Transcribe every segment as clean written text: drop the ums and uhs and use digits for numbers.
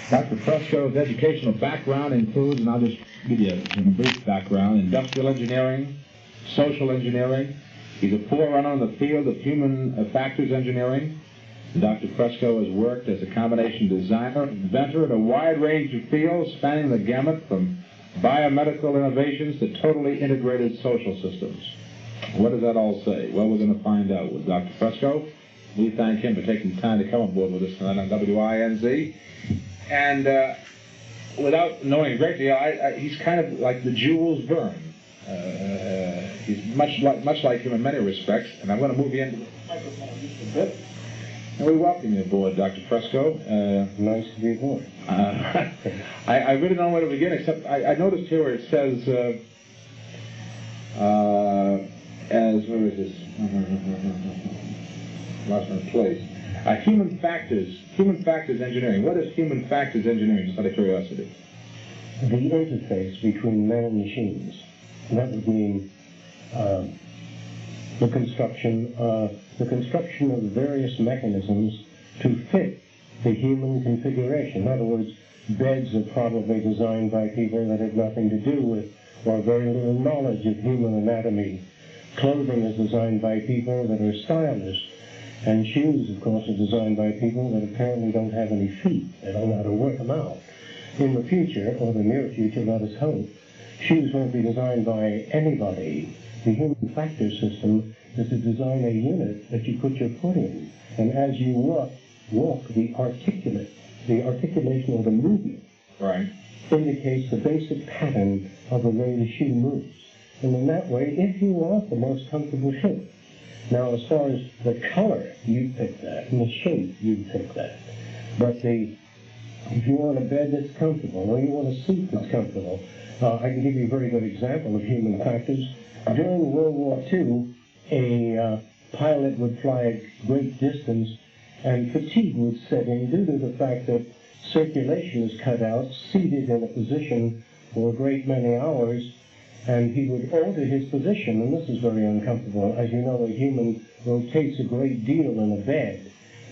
Dr. Fresco's educational background includes, and I'll just give you a brief background, industrial engineering, social engineering. He's a forerunner in the field of human factors engineering. Dr. Fresco has worked as a combination designer and inventor in a wide range of fields, spanning the gamut from biomedical innovations to totally integrated social systems. What does that all say? Well, we're going to find out with Dr. Fresco. We thank him for taking time to come on board with us tonight on WINZ. And without knowing a great deal, he's kind of like the Jules Verne. He's much like him in many respects. And I'm going to move you into the microphone just a bit. And we welcome you aboard, Dr. Fresco. Nice to be aboard. I really don't know where to begin, except I noticed here where it says, where is this? Lost my place. Human factors engineering. What is human factors engineering, just out of curiosity? The interface between man and machines. That would mean the construction of various mechanisms to fit the human configuration. In other words, beds are probably designed by people that have nothing to do with or very little knowledge of human anatomy. Clothing is designed by people that are stylists. And shoes, of course, are designed by people that apparently don't have any feet. They don't know how to work them out. In the future, or the near future, let us hope, shoes won't be designed by anybody. The human factor system is to design a unit that you put your foot in. And as you walk, the articulation of the movement indicates the basic pattern of the way the shoe moves. And in that way, if you want the most comfortable shoe. Now, as far as the color, you pick that, and the shape, you pick that. But if you want a bed that's comfortable, or you want a seat that's comfortable, I can give you a very good example of human factors. During World War II, a pilot would fly a great distance, and fatigue would set in due to the fact that circulation is cut out, seated in a position for a great many hours, and he would alter his position, and this is very uncomfortable. As you know, a human rotates a great deal in a bed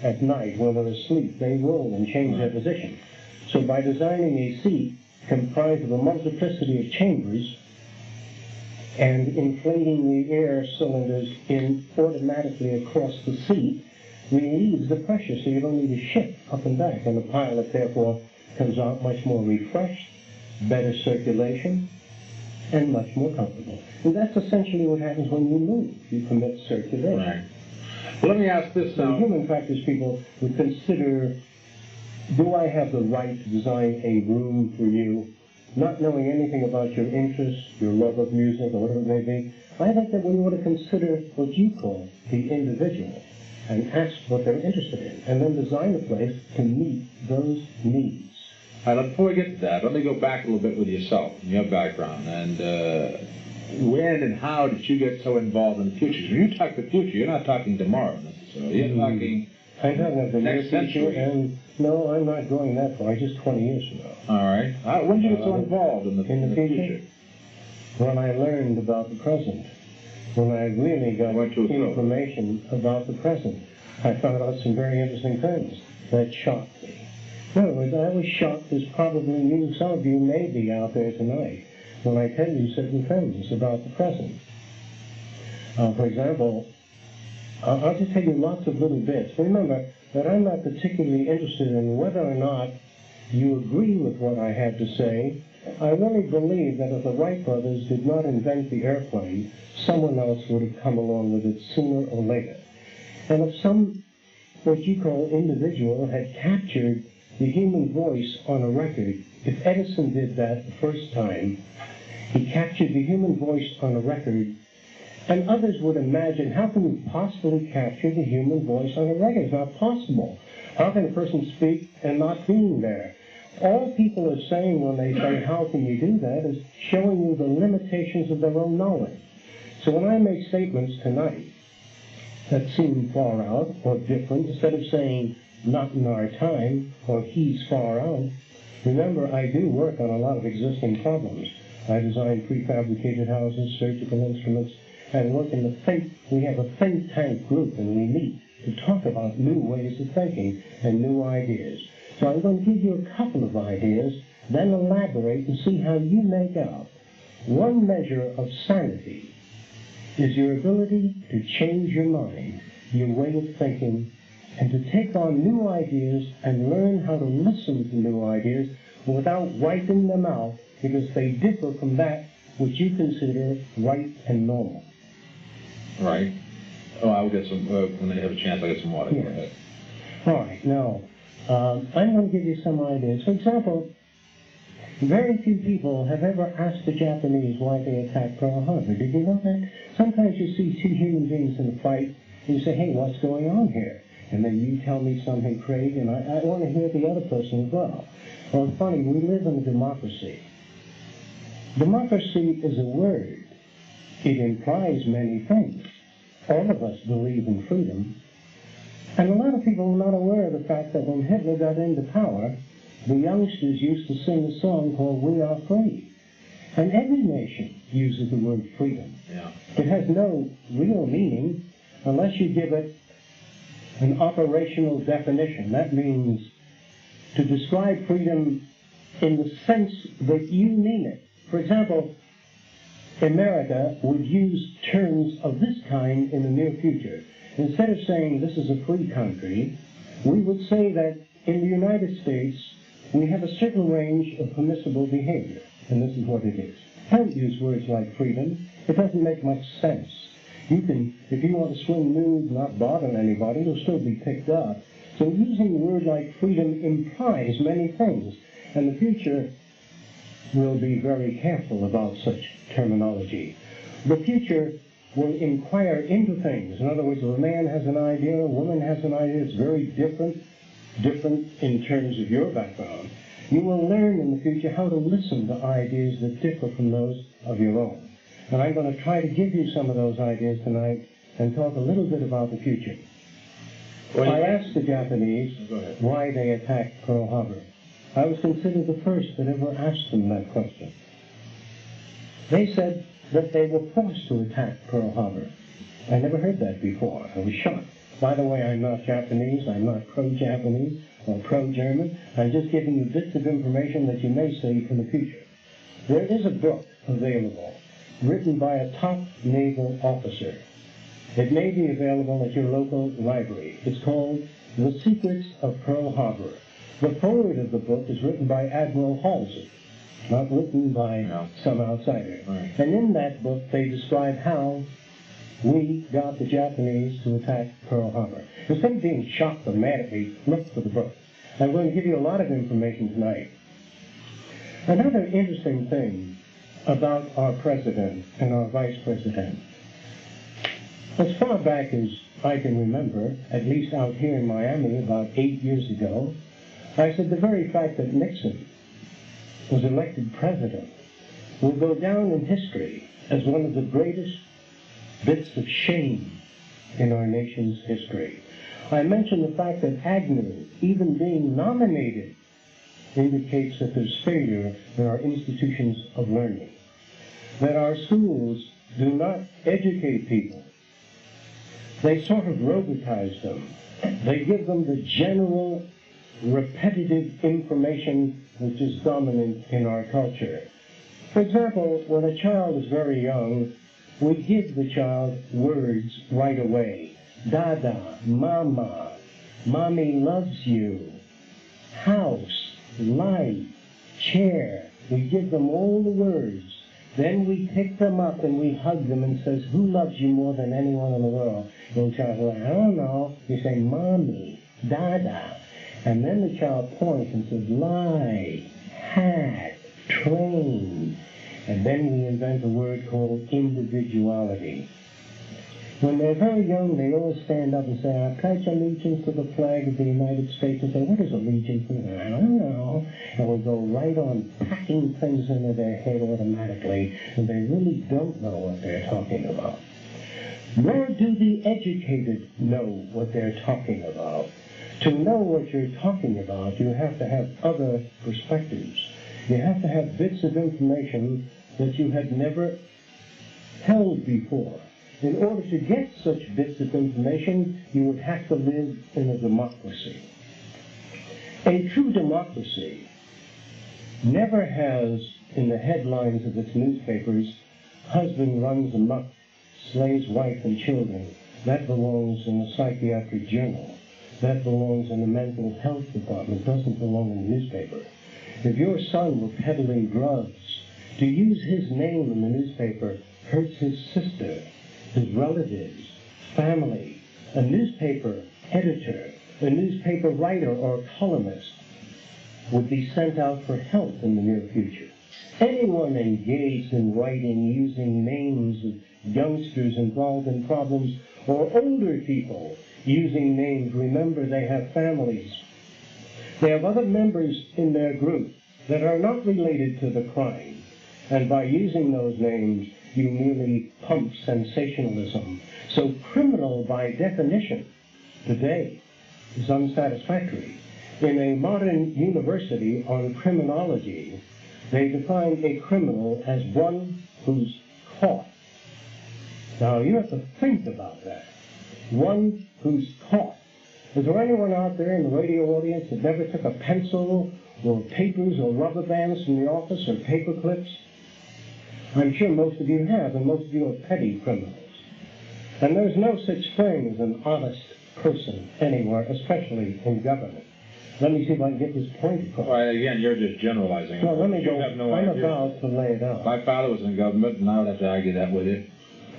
at night when they're asleep. They roll and change their position. So by designing a seat comprised of a multiplicity of chambers and inflating the air cylinders in automatically across the seat, relieves the pressure so you don't need to shift up and back, and the pilot therefore comes out much more refreshed, better circulation, and much more comfortable. And that's essentially what happens when you move. You permit circulation. Right. Well, let me ask this now. Human factors people would consider, do I have the right to design a room for you? Not knowing anything about your interests, your love of music, or whatever it may be, I think that we ought to consider what you call the individual and ask what they're interested in, and then design a place to meet those needs. Before we get to that, let me go back a little bit with yourself and your background. And when and how did you get so involved in the future? When you talk the future, you're not talking tomorrow necessarily. You're talking I'm talking about the next century. And no, I'm not going that far. Just 20 years from now. All right. When did you get so involved in the future? When I learned about the present. When I really got information about the present. I found out some very interesting things that shocked me. In other words, I was shocked, as probably you, some of you may be out there tonight, when I tell you certain things about the present. For example, I'll just tell you lots of little bits. Remember that I'm not particularly interested in whether or not you agree with what I have to say. I really believe that if the Wright brothers did not invent the airplane, someone else would have come along with it sooner or later. And if some, what you call individual, had captured the human voice on a record, if Edison did that the first time, he captured the human voice on a record, and others would imagine, how can you possibly capture the human voice on a record? It's not possible. How can a person speak and not being there? All people are saying when they say, how can you do that, is showing you the limitations of their own knowledge. So when I make statements tonight that seem far out or different, instead of saying, not in our time, or he's far out, remember, I do work on a lot of existing problems. I design prefabricated houses, surgical instruments, and work in the we have a think tank group, and we meet to talk about new ways of thinking and new ideas. So I'm going to give you a couple of ideas, then elaborate and see how you make out. One measure of sanity is your ability to change your mind, your way of thinking, and to take on new ideas and learn how to listen to new ideas without wiping them out because they differ from that which you consider right and normal. Right. Oh, I'll get some, when I have a chance, I'll get some water. Yes. Go ahead. All right, now, I'm going to give you some ideas. For example, very few people have ever asked the Japanese why they attacked Pearl Harbor. Did you know that? Sometimes you see two human beings in a fight, and you say, hey, what's going on here? And then you tell me something, Craig, and I want to hear the other person as well. Well, it's funny, we live in a democracy. Democracy is a word. It implies many things. All of us believe in freedom. And a lot of people are not aware of the fact that when Hitler got into power, the youngsters used to sing a song called We Are Free. And every nation uses the word freedom. Yeah. It has no real meaning unless you give it an operational definition. That means to describe freedom in the sense that you mean it. For example, America would use terms of this kind in the near future. Instead of saying this is a free country, we would say that in the United States we have a certain range of permissible behavior, and this is what it is. Don't use words like freedom. It doesn't make much sense. You can, if you want to swing nude, not bother anybody, you'll still be picked up. So using a word like freedom implies many things, and the future will be very careful about such terminology. The future will inquire into things. In other words, if a man has an idea, a woman has an idea, it's very different in terms of your background. You will learn in the future how to listen to ideas that differ from those of your own. And I'm going to try to give you some of those ideas tonight and talk a little bit about the future. Well, I asked the Japanese why they attacked Pearl Harbor. I was considered the first that ever asked them that question. They said that they were forced to attack Pearl Harbor. I never heard that before. I was shocked. By the way, I'm not Japanese. I'm not pro-Japanese or pro-German. I'm just giving you bits of information that you may see in the future. There is a book available written by a top naval officer. It may be available at your local library. It's called The Secrets of Pearl Harbor. The foreword of the book is written by Admiral Halsey, not written by some outsider. Right. And in that book, they describe how we got the Japanese to attack Pearl Harbor. Instead of being shocked or mad at me, look for the book. I'm going to give you a lot of information tonight. Another interesting thing about our president and our vice president. As far back as I can remember, at least out here in Miami about 8 years ago, I said the very fact that Nixon was elected president will go down in history as one of the greatest bits of shame in our nation's history. I mentioned the fact that Agnew, even being nominated, indicates that there's failure in our institutions of learning, that our schools do not educate people. They sort of robotize them. They give them the general, repetitive information which is dominant in our culture. For example, when a child is very young, we give the child words right away. Dada, mama, mommy loves you, house, light, chair. We give them all the words. Then we pick them up and we hug them and says, who loves you more than anyone in the world? And the child says, I don't know. You say, mommy, dada. And then the child points and says, lie, hat, train. And then we invent a word called individuality. When they're very young, they all stand up and say, I pledge allegiance to the flag of the United States. And say, what is allegiance? I don't know. And we go right on packing things into their head automatically, and they really don't know what they're talking about. Nor do the educated know what they're talking about. To know what you're talking about, you have to have other perspectives. You have to have bits of information that you had never held before. In order to get such bits of information, you would have to live in a democracy. A true democracy never has, in the headlines of its newspapers, husband runs amok, slays wife and children. That belongs in the psychiatric journal. That belongs in the mental health department. Doesn't belong in the newspaper. If your son were peddling drugs, to use his name in the newspaper hurts his sister, his relatives, family. A newspaper editor, a newspaper writer or columnist would be sent out for help in the near future. Anyone engaged in writing using names of youngsters involved in problems or older people using names, remember they have families. They have other members in their group that are not related to the crime. And by using those names, you merely pump sensationalism. So criminal, by definition, today is unsatisfactory. In a modern university on criminology, they define a criminal as one who's caught. Now, you have to think about that. One who's caught. Is there anyone out there in the radio audience that never took a pencil or papers or rubber bands from the office or paper clips? I'm sure most of you have, and most of you are petty criminals. And there's no such thing as an honest person anywhere, especially in government. Let me see if I can get this point across. Well, again, you're just generalizing. Well, let me go. Have no I'm idea. about to lay it out. My father was in government, and I would have to argue that with you.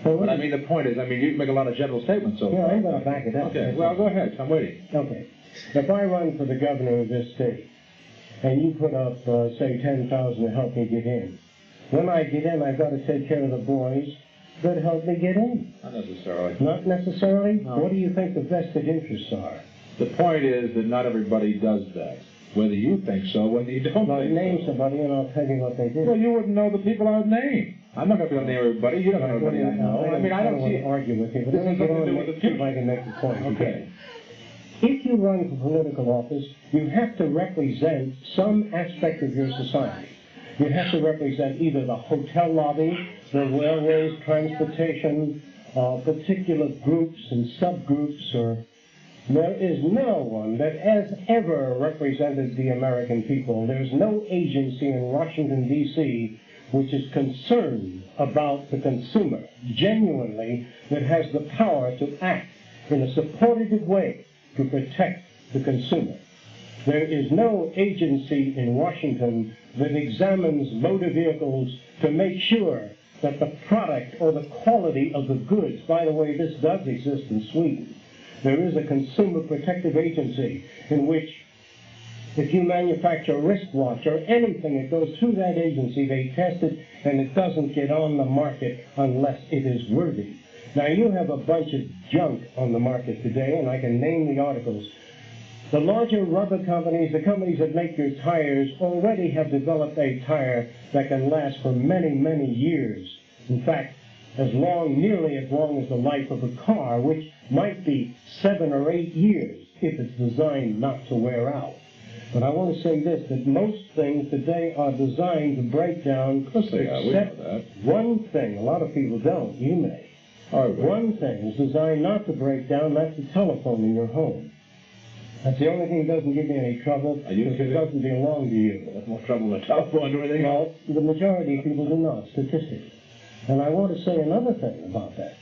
Well, But I mean, the point is, I mean, you make a lot of general statements so yeah, far. I'm going to back it up. Okay, well, go ahead. I'm waiting. Okay. If I run for the governor of this state, and you put up, say, $10,000 to help me get in, when I get in, I've got to take care of the boys that help me get in. Not necessarily. Not necessarily? No. What do you think the vested interests are? The point is that not everybody does that. Whether you think so, whether you don't Well, think name so. somebody and I'll tell you what they did. Well, you wouldn't know the people I would name. I'm not going to be able to name everybody. You don't know everybody I know. I mean, I don't want see to argue with you, but This let me has get nothing on to do and with the see if I can make the point. Okay. If you run for political office, you have to represent some aspect of your society. You have to represent either the hotel lobby, the railways, transportation, particular groups and subgroups, or there is no one that has ever represented the American people. There's no agency in Washington, D.C., which is concerned about the consumer, genuinely, that has the power to act in a supportive way to protect the consumer. There is no agency in Washington that examines motor vehicles to make sure that the product or the quality of the goods, by the way, this does exist in Sweden. There is a consumer protective agency in which if you manufacture a wristwatch or anything, it goes through that agency, they test it, and it doesn't get on the market unless it is worthy. Now, you have a bunch of junk on the market today, and I can name the articles. The larger rubber companies, the companies that make your tires, already have developed a tire that can last for many, many years. In fact, nearly as long as the life of a car, which might be 7 or 8 years if it's designed not to wear out. But I want to say this, that most things today are designed to break down, Of course they are. We know except that. one thing. A lot of people don't. You may. All right. One thing is designed not to break down, that's the telephone in your home. That's the only thing that doesn't give you any trouble, Are you because it kidding? doesn't belong to you. That's more trouble than a telephone or anything else. No, the majority of people do not, statistically. And I want to say another thing about that,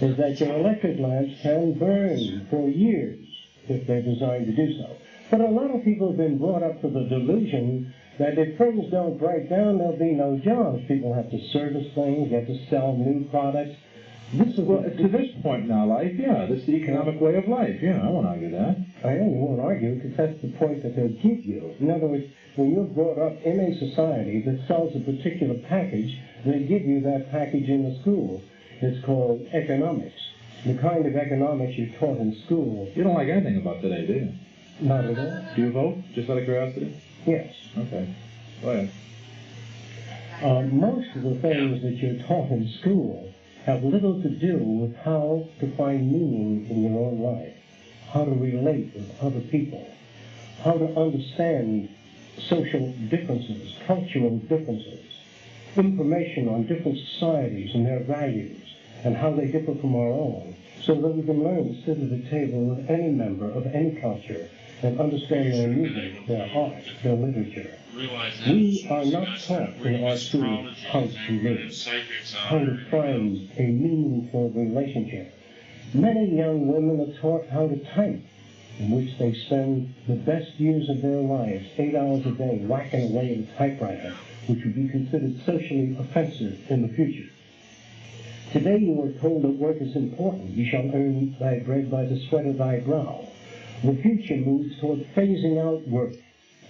is that your electric lamps can burn for years if they're designed to do so. But a lot of people have been brought up to the delusion that if things don't break down, there'll be no jobs. People have to service things, you have to sell new products. This is Well, to this point in our life, yeah, this is the economic way of life. Yeah, I won't argue that. I only won't argue because that's the point that they'll give you. In other words, when you're brought up in a society that sells a particular package, they give you that package in the school. It's called economics. The kind of economics you're taught in school. You don't like anything about today, do you? Not at all. Do you vote? Just out of curiosity? Yes. Okay. Go ahead. Most of the things that you're taught in school have little to do with how to find meaning in your own life, how to relate with other people, how to understand social differences, cultural differences, information on different societies and their values, and how they differ from our own, so that we can learn to sit at the table with any member of any culture and understand their music, their art, their literature. We are not taught in our school how to live, how to find a meaningful relationship. Many young women are taught how to type, in which they spend the best years of their lives, 8 hours a day, whacking away at a typewriter, which would be considered socially offensive in the future. Today you are told that work is important. You shall earn thy bread by the sweat of thy brow. The future moves toward phasing out work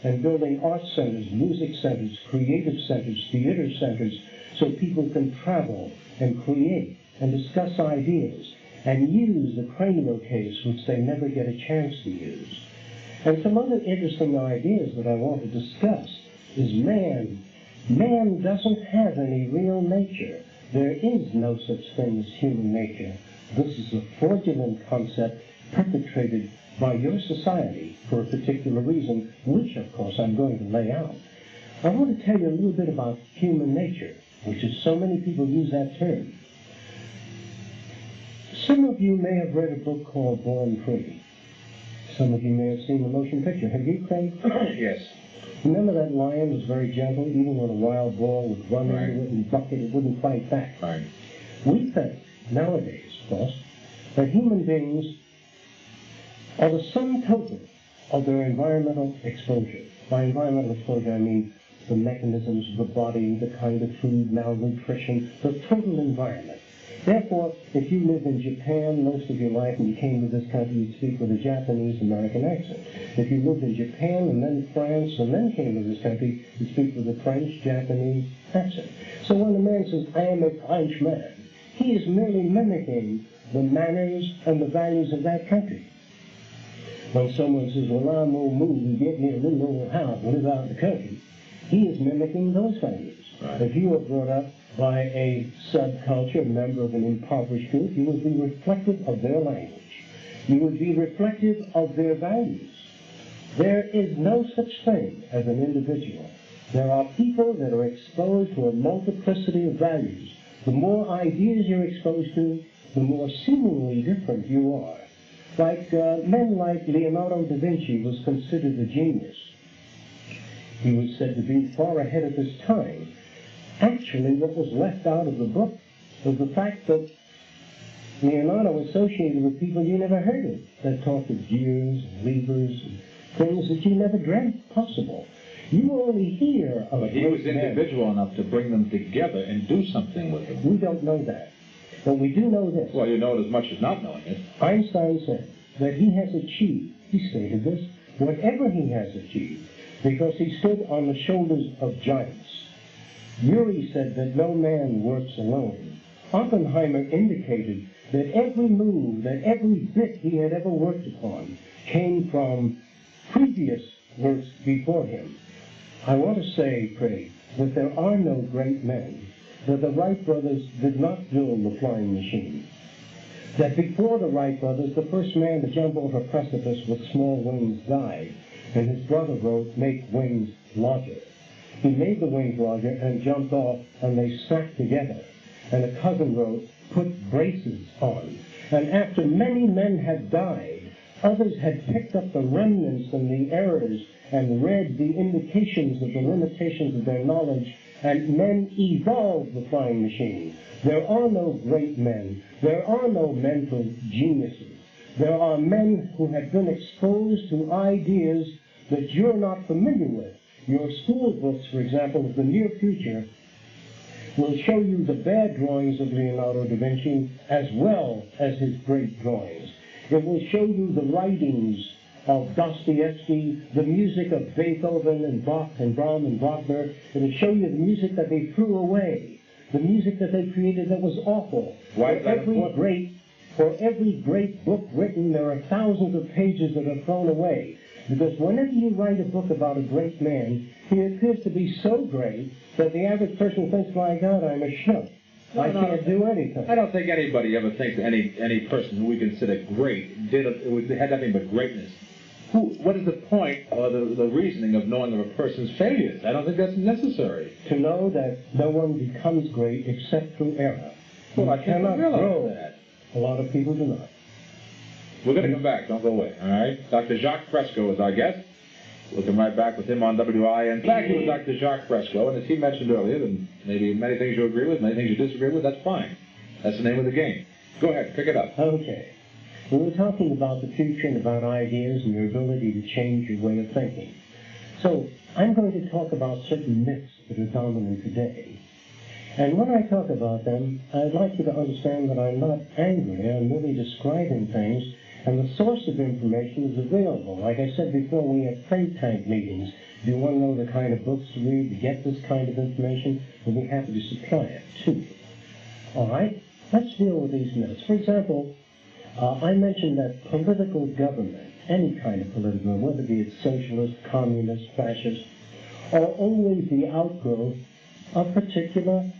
and building art centers, music centers, creative centers, theater centers, so people can travel and create and discuss ideas and use the cranial case, which they never get a chance to use. And some other interesting ideas that I want to discuss is man. Man doesn't have any real nature. There is no such thing as human nature. This is a fraudulent concept perpetrated by your society for a particular reason, which, of course, I'm going to lay out. I want to tell you a little bit about human nature, which is so many people use that term. Some of you may have read a book called Born Free. Some of you may have seen the motion picture. Have you, Craig? Yes. Remember that lion was very gentle, even when a wild boar would run Right. into it and buck it wouldn't fight back. Right. We think, nowadays, of course, that human beings are the sum total of their environmental exposure. By environmental exposure, I mean the mechanisms of the body, the kind of food, malnutrition, the total environment. Therefore, if you live in Japan most of your life and you came to this country, you'd speak with a Japanese-American accent. If you lived in Japan and then France and then came to this country, you'd speak with a French-Japanese accent. So when a man says, I am a Frenchman, he is merely mimicking the manners and the values of that country. When someone says, well, I'm gonna move and get me a little old house and live out in the country, he is mimicking those values. Right. If you were brought up by a subculture, a member of an impoverished group, you would be reflective of their language. You would be reflective of their values. There is no such thing as an individual. There are people that are exposed to a multiplicity of values. The more ideas you're exposed to, the more seemingly different you are. Men like Leonardo Da Vinci was considered a genius. He was said to be far ahead of his time. Actually, what was left out of the book was the fact that Leonardo associated with people you never heard of, that talked of gears and levers and things that you never dreamt possible. You only hear of But he was great men. individual enough to bring them together and do something with them. We don't know that. But we do know this. Well, you know it as much as not knowing it. Einstein said that he has achieved, he stated this, whatever he has achieved, because he stood on the shoulders of giants. Urey said that no man works alone. Oppenheimer indicated that every move, that every bit he had ever worked upon came from previous works before him. I want to say, Craig, that there are no great men, that the Wright brothers did not build the flying machine, that before the Wright brothers, the first man to jump over a precipice with small wings died, and his brother wrote, make wings larger. He made the wings larger and jumped off, and they snapped together. And a cousin wrote, put braces on. And after many men had died, others had picked up the remnants and the errors and read the indications of the limitations of their knowledge, and men evolved the flying machine. There are no great men. There are no mental geniuses. There are men who have been exposed to ideas that you're not familiar with. Your school books, for example, of the near future, will show you the bad drawings of Leonardo da Vinci as well as his great drawings. It will show you the writings of Dostoevsky, the music of Beethoven and Bach and Brahms and Wagner. It will show you the music that they threw away, the music that they created that was awful. Why is that important? For every great book written, there are thousands of pages that are thrown away. Because whenever you write a book about a great man, he appears to be so great that the average person thinks, my God, I'm a schmuck. I can't do anything. I don't think anybody ever thinks any person who we consider great had nothing but greatness. What is the point or the reasoning of knowing of a person's failures? I don't think that's necessary. To know that no one becomes great except through error. Well, I cannot realize grow. that. A lot of people do not. We're going to come back. Don't go away. All right? Dr. Jacques Fresco is our guest. We'll come right back with him on WIN. Back with Dr. Jacques Fresco. And as he mentioned earlier, and maybe many things you agree with, many things you disagree with, that's fine. That's the name of the game. Go ahead. Pick it up. Okay. We were talking about the future and about ideas and your ability to change your way of thinking. So I'm going to talk about certain myths that are dominant today. And when I talk about them, I'd like you to understand that I'm not angry. I'm merely describing things, and the source of information is available. Like I said before, we have think tank meetings. If you want to know the kind of books to read to get this kind of information, we'll be happy to supply it to you. All right? Let's deal with these myths. For example, I mentioned that political government, any kind of political, whether it be socialist, communist, fascist, are always the outgrowth of particular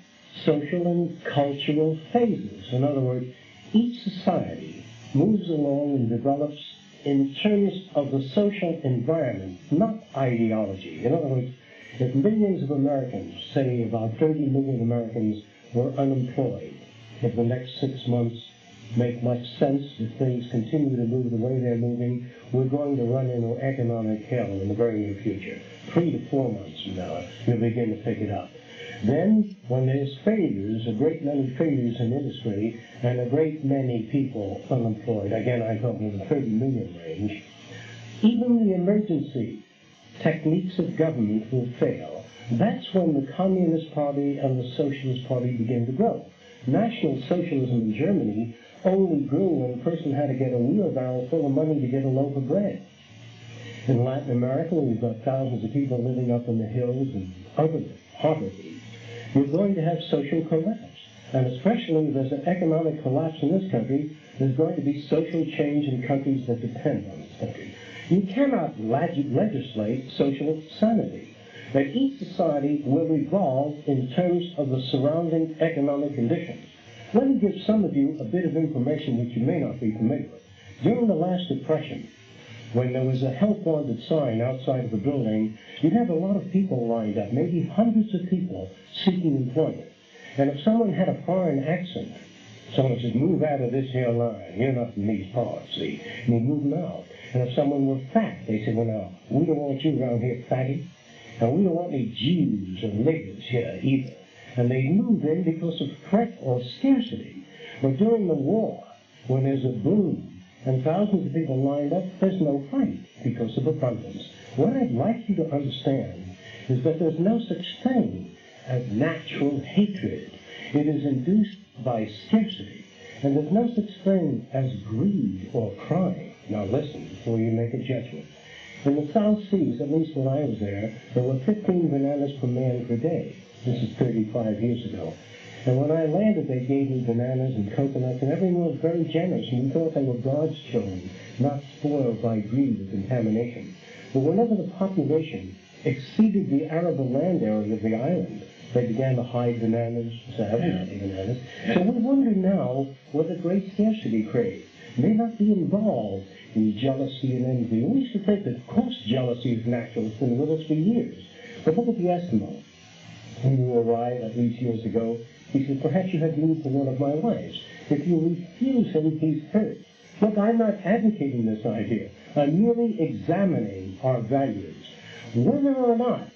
social and cultural phases. In other words, each society moves along and develops in terms of the social environment, not ideology. In other words, if millions of Americans, say about 30 million Americans, were unemployed, if the next 6 months make much sense, if things continue to move the way they're moving, we're going to run into economic hell in the very near future. 3 to 4 months from now, you'll begin to pick it up. Then, when there's failures, a great many failures in industry, and a great many people unemployed, again I'm talking in the 30 million range, even the emergency techniques of government will fail. That's when the Communist Party and the Socialist Party begin to grow. National Socialism in Germany only grew when a person had to get a wheelbarrow full of money to get a loaf of bread. In Latin America, we've got thousands of people living up in the hills and other poverty. You're going to have social collapse. And especially if there's an economic collapse in this country, there's going to be social change in countries that depend on this country. You cannot legislate social sanity. That each society will evolve in terms of the surrounding economic conditions. Let me give some of you a bit of information which you may not be familiar with. During the last Depression, when there was a help wanted sign outside of the building, you'd have a lot of people lined up, maybe hundreds of people seeking employment. And if someone had a foreign accent, someone said, move out of this here line, you're not in these parts, see, and you move them out. And if someone were fat, they said, well now, we don't want you around here fatty, and we don't want any Jews or niggers here either. And they move in because of threat or scarcity. But during the war, when there's a boom, and thousands of people lined up, there's no fight because of abundance. What I'd like you to understand is that there's no such thing as natural hatred. It is induced by scarcity. And there's no such thing as greed or crime. Now listen before you make a judgment. In the South Seas, at least when I was there were 15 bananas per man per day. This is 35 years ago. And when I landed, they gave me bananas and coconuts, and everyone was very generous, and we thought they were God's children, not spoiled by greed or contamination. But whenever the population exceeded the arable land area of the island, they began to hide bananas, so everybody bananas. So we wonder now whether great scarcity craze may not be involved in jealousy and envy. We used to think that, of course, jealousy is natural. It's been with us for years. But look at the Eskimo. When you arrived at least years ago, he said, perhaps you have need for one of my wives. If you refuse him, he's hurt. Look, I'm not advocating this idea. I'm merely examining our values. Whether or not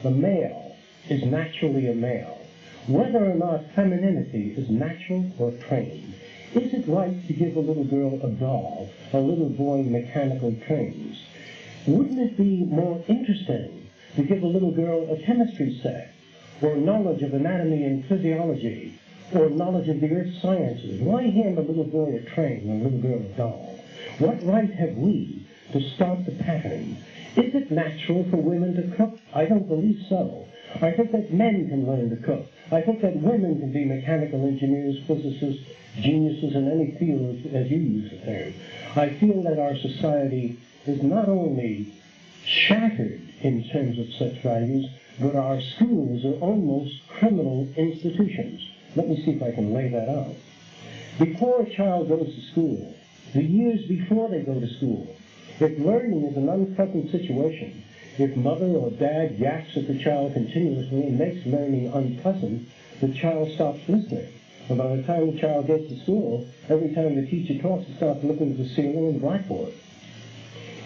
the male is naturally a male, whether or not femininity is natural or trained, is it right to give a little girl a doll, a little boy mechanical trains? Wouldn't it be more interesting to give a little girl a chemistry set, or knowledge of anatomy and physiology, or knowledge of the earth sciences? Why hand a little boy a train and a little girl a doll? What right have we to start the pattern? Is it natural for women to cook? I don't believe so. I think that men can learn to cook. I think that women can be mechanical engineers, physicists, geniuses in any field, as you use the term. I feel that our society is not only shattered in terms of such values, but our schools are almost criminal institutions. Let me see if I can lay that out. Before a child goes to school, the years before they go to school, if learning is an unpleasant situation, if mother or dad yaks at the child continuously and makes learning unpleasant, the child stops listening. And by the time the child gets to school, every time the teacher talks, he starts looking at the ceiling and blackboard.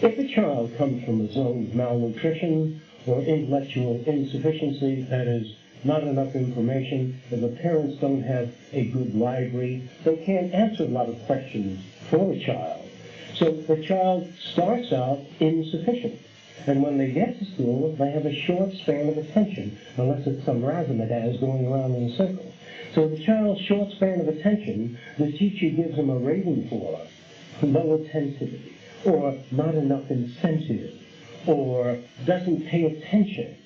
If a child comes from a zone of malnutrition or intellectual insufficiency, that is, not enough information, and the parents don't have a good library, they can't answer a lot of questions for a child. So the child starts out insufficient. And when they get to school, they have a short span of attention, unless it's some razzmatazz going around in a circle. So the child's short span of attention, the teacher gives them a rating for low attentivity, or not enough incentive, or doesn't pay attention.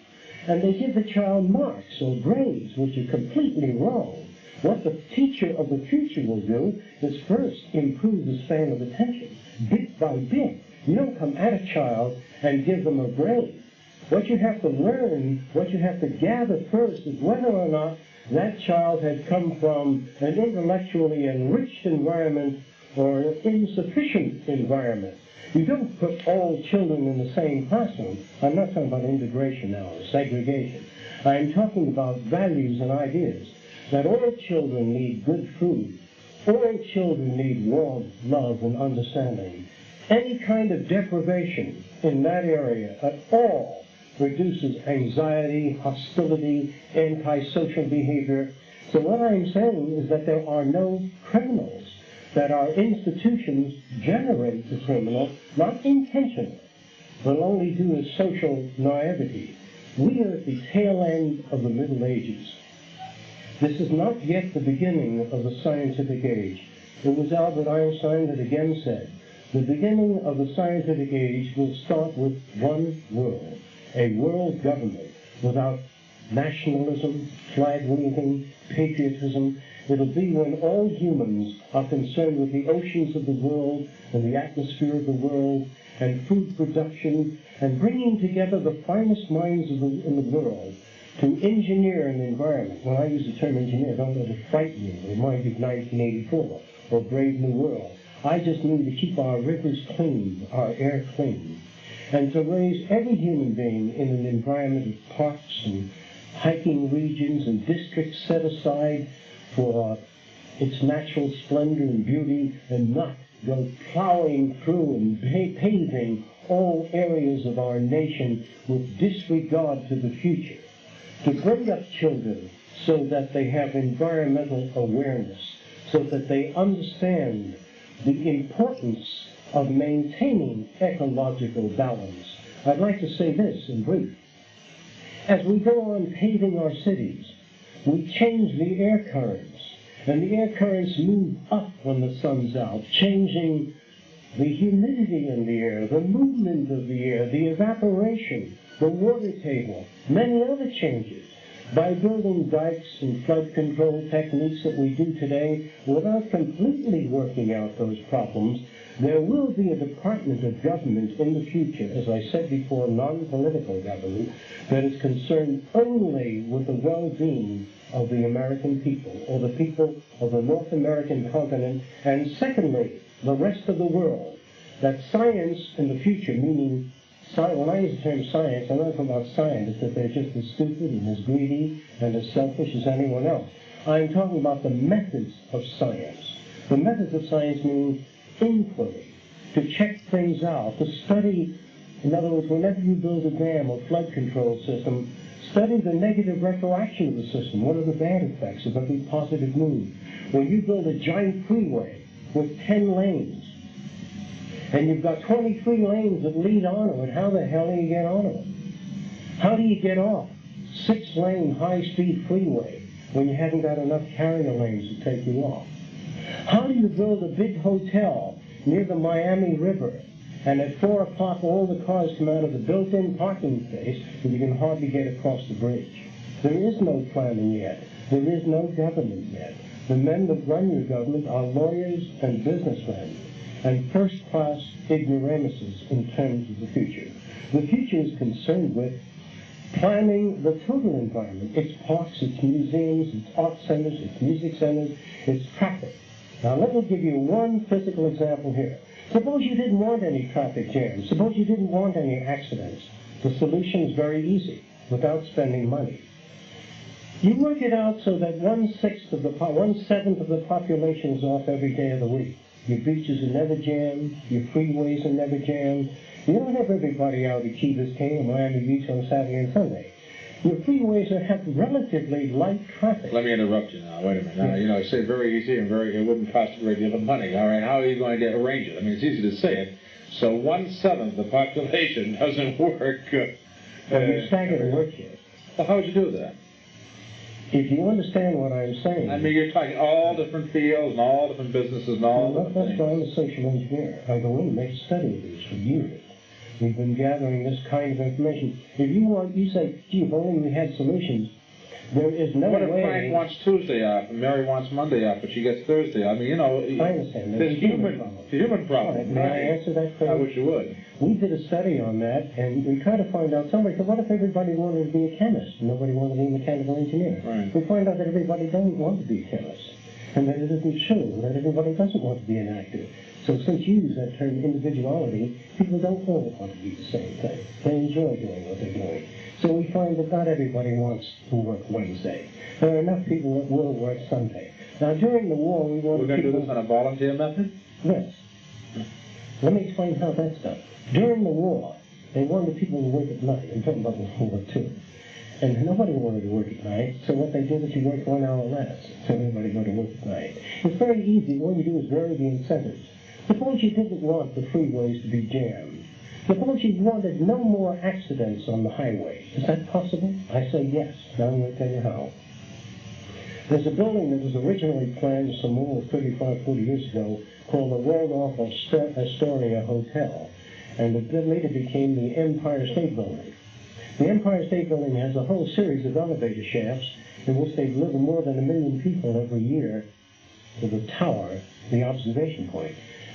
And they give the child marks or grades, which are completely wrong. What the teacher of the future will do is first improve the span of attention, bit by bit. You don't come at a child and give them a grade. What you have to learn, what you have to gather first is whether or not that child has come from an intellectually enriched environment or an insufficient environment. You don't put all children in the same classroom. I'm not talking about integration now, or segregation. I'm talking about values and ideas. That all children need good food. All children need warmth, love, and understanding. Any kind of deprivation in that area at all reduces anxiety, hostility, antisocial behavior. So what I'm saying is that there are no criminals, that our institutions generate the criminal, not intentionally, but only due to social naivety. We are at the tail end of the Middle Ages. This is not yet the beginning of the scientific age. It was Albert Einstein that again said, the beginning of the scientific age will start with one world, a world government without nationalism, flag-waving, patriotism. It'll be when all humans are concerned with the oceans of the world and the atmosphere of the world and food production and bringing together the finest minds in the world to engineer an environment. When I use the term engineer, don't let it frighten you. Remind you of 1984 or Brave New World. I just mean to keep our rivers clean, our air clean, and to raise every human being in an environment of parks and hiking regions and districts set aside for its natural splendor and beauty, and not go plowing through and paving all areas of our nation with disregard to the future. To bring up children so that they have environmental awareness, so that they understand the importance of maintaining ecological balance. I'd like to say this in brief. As we go on paving our cities, we change the air currents, and the air currents move up when the sun's out, changing the humidity in the air, the movement of the air, the evaporation, the water table, many other changes. By building dikes and flood control techniques that we do today, without completely working out those problems, there will be a department of government in the future, as I said before, non-political government, that is concerned only with the well-being of the American people, or the people of the North American continent, and secondly, the rest of the world. That science in the future, meaning when I use the term science, I'm not talking about scientists, that they're just as stupid and as greedy and as selfish as anyone else. I'm talking about the methods of science. The methods of science mean inquiry, to check things out, to study. In other words, whenever you build a dam or flood control system, study the negative retroaction of the system. What are the bad effects of every positive move? When you build a giant freeway with 10 lanes, and you've got 23 lanes that lead onto it, how the hell do you get onto it? How do you get off 6-lane high-speed freeway when you haven't got enough carrier lanes to take you off? How do you build a big hotel near the Miami River, and at 4 o'clock all the cars come out of the built-in parking space and you can hardly get across the bridge? There is no planning yet. There is no government yet. The men that run your government are lawyers and businessmen, and first-class ignoramuses in terms of the future. The future is concerned with planning the total environment, its parks, its museums, its art centers, its music centers, its traffic. Now let me give you one physical example here. Suppose you didn't want any traffic jams. Suppose you didn't want any accidents. The solution is very easy, without spending money. You work it out so that 1/7 of the population is off every day of the week. Your beaches are never jammed. Your freeways are never jammed. You don't have everybody out at Key Biscayne or Miami Beach on Saturday and Sunday. Your freeways have relatively light traffic. Let me interrupt you now. Wait a minute. Now, you know, I say very easy and it wouldn't cost a great deal of money. All right, how are you going to arrange it? I mean, it's easy to say it. So 1/7 of the population doesn't work. Well, you stagger the work here. Well, how would you do that? If you understand what I'm saying... I mean, you're talking all different fields and all different businesses and all different things. That's why I'm a social engineer. I go in and make a study of these for years. We've been gathering this kind of information. If you say, gee, if only we had solutions, there is no way... What if Frank wants Tuesday off and Mary wants Monday off, but she gets Thursday? I mean, you know... I understand. There's human problem. Right. May I answer that question? I wish you would. We did a study on that, and we tried to find out, somebody said, what if everybody wanted to be a chemist? Nobody wanted to be a mechanical engineer. Right. We find out that everybody doesn't want to be a chemist, and that it isn't true, that everybody doesn't want to be an actor. So since you use that term individuality, people don't all want to be the same thing. They enjoy doing what they're doing. So we find that not everybody wants to work Wednesday. There are enough people that will work Sunday. Now, during the war, we wanted We're going to do this on a volunteer method? Yes. Let me explain how that's done. During the war, they wanted people to work at night. I'm talking about World War II. And nobody wanted to work at night, so what they did is you worked 1 hour less. So everybody go to work at night. It's very easy. All you do is vary the incentives. Suppose you didn't want the freeways to be jammed. Suppose you wanted no more accidents on the highway. Is that possible? I say yes. Now I'm going to tell you how. There's a building that was originally planned some more 35, 40 years ago called the Waldorf Astoria Hotel. And it later became the Empire State Building. The Empire State Building has a whole series of elevator shafts in which they deliver more than 1 million people every year to the tower, the observation point.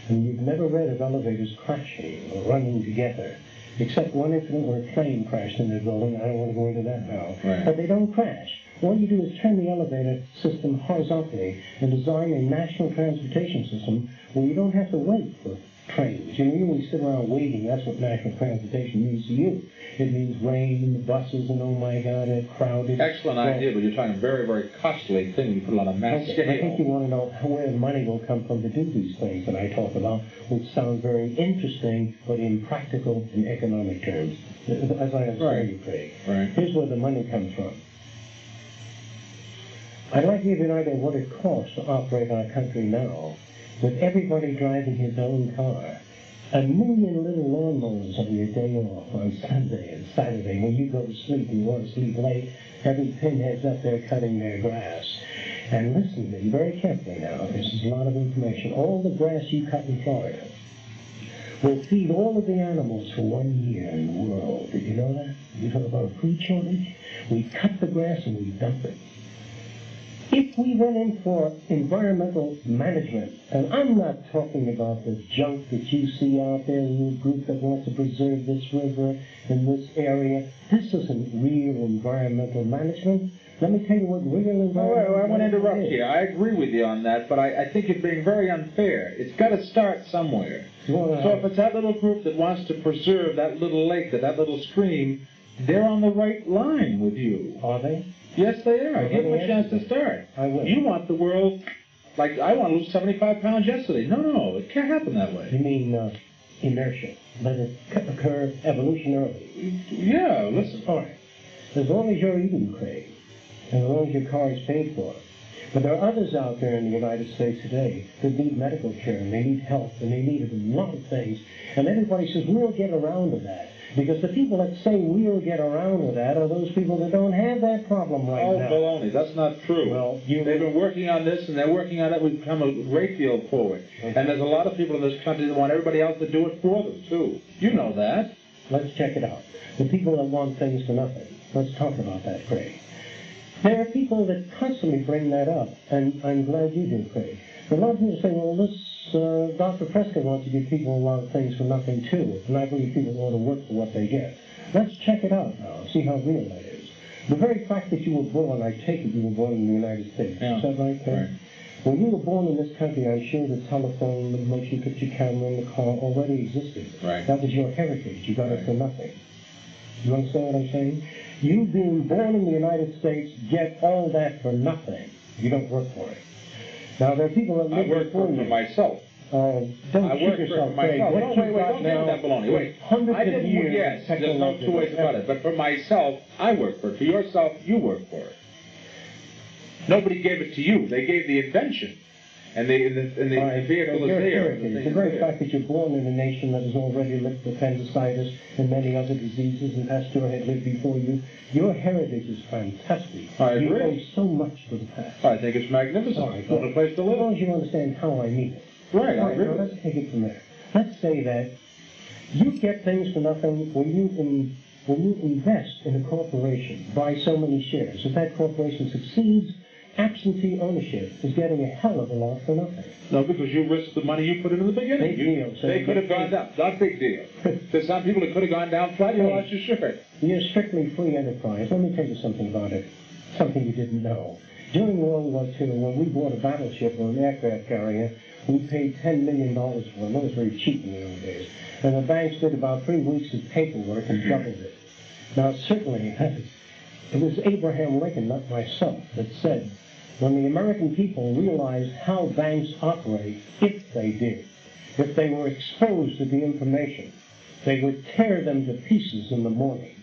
And you've never read of elevators crashing or running together, except one incident where a plane crashed in the building. I don't want to go into that now. Right. But they don't crash. All you do is turn the elevator system horizontally and design a national transportation system where you don't have to wait for trains. You know, you only sit around waiting. That's what national transportation means to you. It means rain and the buses and, oh my God, they're crowded. Excellent idea, but you're talking a very, very costly thing you put on a mass scale. I think you want to know where money will come from to do these things that I talk about, which sound very interesting, but in practical and economic terms, as I understand you, Craig. Right. Here's where the money comes from. I'd like to give you an idea of what it costs to operate our country now, with everybody driving his own car. 1 million little lawnmowers on your day off on Sunday and Saturday when you go to sleep and you want to sleep late, having pinheads up there cutting their grass. And listen to me very carefully now. This is a lot of information. All the grass you cut in Florida will feed all of the animals for 1 year in the world. Did you know that? You talk about a food shortage? We cut the grass and we dump it. If we went in for environmental management, and I'm not talking about the junk that you see out there, the little group that wants to preserve this river in this area, this isn't real environmental management. Let me tell you what real environmental I want to interrupt is. here. I agree with you on that, but I think you're being very unfair. It's got to start somewhere. Well, So if it's that little group that wants to preserve that little lake, that little stream, they're on the right line with you. Are they? Yes, they are. Well, Give them a chance to start. I will. You want the world, like I want to lose 75 pounds yesterday. No, it can't happen that way. You mean inertia. Let it occur evolutionarily. Yeah, listen. All right. As long as you're eating, Craig, and as long as your car is paid for. But there are others out there in the United States today that need medical care, and they need help, and they need a lot of things. And everybody says, we'll get around to that. Because the people that say we'll get around with that are those people that don't have that problem right now. Oh, baloney. That's not true. Well, they've been working on this, and they're working on it. We've come a great deal forward. Okay. And there's a lot of people in this country that want everybody else to do it for them, too. You know that. Let's check it out. The people that want things for nothing. Let's talk about that, Craig. There are people that constantly bring that up, and I'm glad you do, Craig. A lot of people say, well, this Dr. Prescott wants to give people a lot of things for nothing, too. And I believe people want to work for what they get. Let's check it out now, see how real that is. The very fact that you were born, I take it you were born in the United States. Yeah. Is that right, Craig? Right. When you were born in this country, I'm sure the telephone, the motion picture camera, and the car already existed. Right. That was your heritage. You got it for nothing. You understand what I'm saying? You being born in the United States get all that for nothing. You don't work for it. Now, there are people that live I work before for you. myself. Don't I shoot work yourself, for myself. Craig. No, What wait, you've wait, got don't give me now that baloney. Wait. hundreds I of didn't, years yes, of there's no two ways about it. But for myself, I work for it. For yourself, you work for it. Nobody gave it to you. They gave the invention. And the vehicle is there. The very fact that you're born in a nation that has already lived appendicitis and many other diseases, and Pasteur had lived before you, your heritage is fantastic. I agree. You owe so much to the past. I think it's magnificent. All right, What a place to as long live. as you understand how I mean it. Right, I agree. Now let's take it from there. Let's say that you get things for nothing when you invest in a corporation, buy so many shares. If that corporation succeeds, absentee ownership is getting a hell of a lot for nothing. No, because you risked the money you put in the beginning. Big deal. So They could have gone down. Not big deal. There's some people that could have gone down flat. You lost your shirt. You're strictly free enterprise. Let me tell you something about it. Something you didn't know. During World War II, when we bought a battleship or an aircraft carrier, we paid $10 million for them. That was very cheap in the old days. And the banks did about 3 weeks of paperwork and doubled it. Now, certainly, it was Abraham Lincoln, not myself, that said, when the American people realized how banks operate, if they were exposed to the information, they would tear them to pieces in the morning.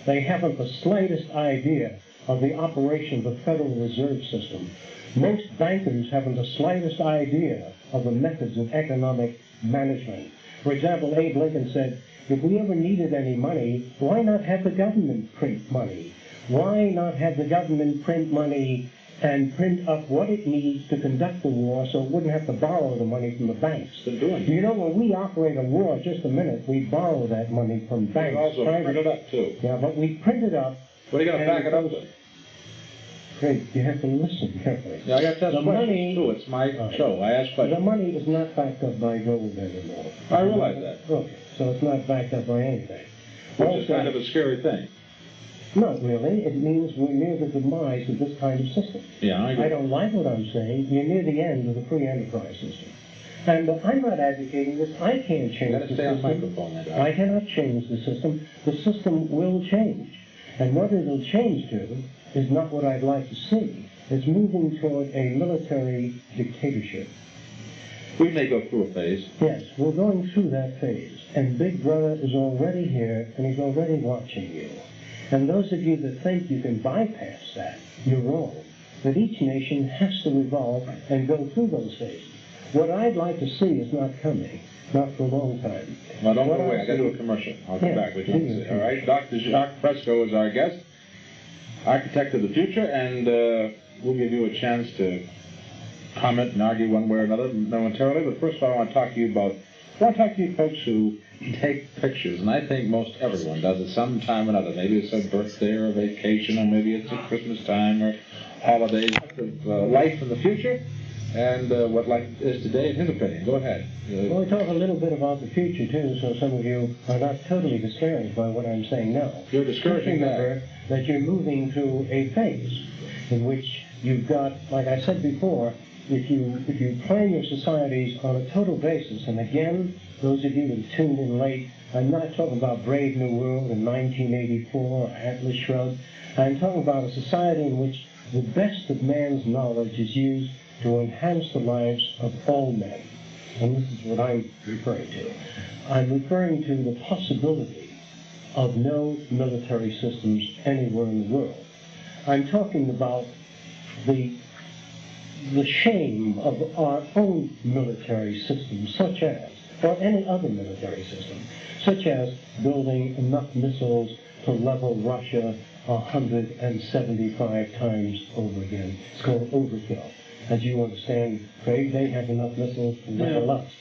They haven't the slightest idea of the operation of the Federal Reserve System. Most bankers haven't the slightest idea of the methods of economic management. For example, Abe Lincoln said, if we ever needed any money, why not have the government print money? Why not have the government print money and print up what it needs to conduct the war so it wouldn't have to borrow the money from the banks? Been doing it. You know, when we operate a war, just a minute, we borrow that money from banks. You also print it up, too. Yeah, but we print it up. What are you going to back it up with? Craig, you have to listen carefully. Yeah, I got to ask The questions, money- too. It's my show. I ask The questions. money is not backed up by gold anymore. I realize that. Okay, so it's not backed up by anything. Which is kind of a scary thing. Not really. It means we're near the demise of this kind of system. Yeah, I agree. I don't like what I'm saying. You're near the end of the free enterprise system. And I'm not advocating this. I can't change You got to the stay on system. microphone, then. I cannot change the system. The system will change. And what it'll change to is not what I'd like to see. It's moving toward a military dictatorship. We may go through a phase. Yes, we're going through that phase. And Big Brother is already here, and he's already watching you. And those of you that think you can bypass that, you're wrong. That each nation has to evolve and go through those phases. What I'd like to see is not coming, not for a long time. Well, don't go away. I got to do a commercial. I'll come back with you. All right. Dr. Jacques Fresco is our guest, architect of the future, and we'll give you a chance to comment and argue one way or another momentarily. But first of all, I want to talk to you folks who take pictures, and I think most everyone does it sometime or another. Maybe it's a birthday or a vacation, or maybe it's at Christmas time or holidays of life in the future, and what life is today, in his opinion. Go ahead. Well, we talk a little bit about the future, too, so some of you are not totally discouraged by what I'm saying now. You're discouraging Just remember that you're moving through a phase in which you've got, like I said before, if you plan your societies on a total basis, and again, those of you who tuned in late, I'm not talking about Brave New World in 1984 or Atlas Shrugged. I'm talking about a society in which the best of man's knowledge is used to enhance the lives of all men. And this is what I'm referring to. I'm referring to the possibility of no military systems anywhere in the world. I'm talking about the shame of our own military system, such as, or any other military system, such as building enough missiles to level Russia 175 times over again. It's called overkill. As you understand, Craig, they have enough missiles to level us.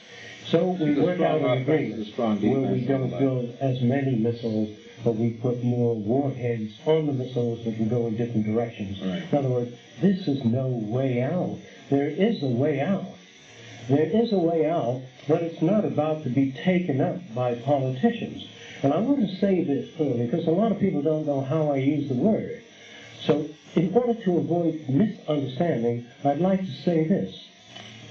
So we work out an agreement where we don't build as many missiles, but we put more warheads on the missiles that can go in different directions. Right. In other words, this is no way out. There is a way out. There is a way out, but it's not about to be taken up by politicians. And I want to say this clearly, because a lot of people don't know how I use the word. So in order to avoid misunderstanding, I'd like to say this.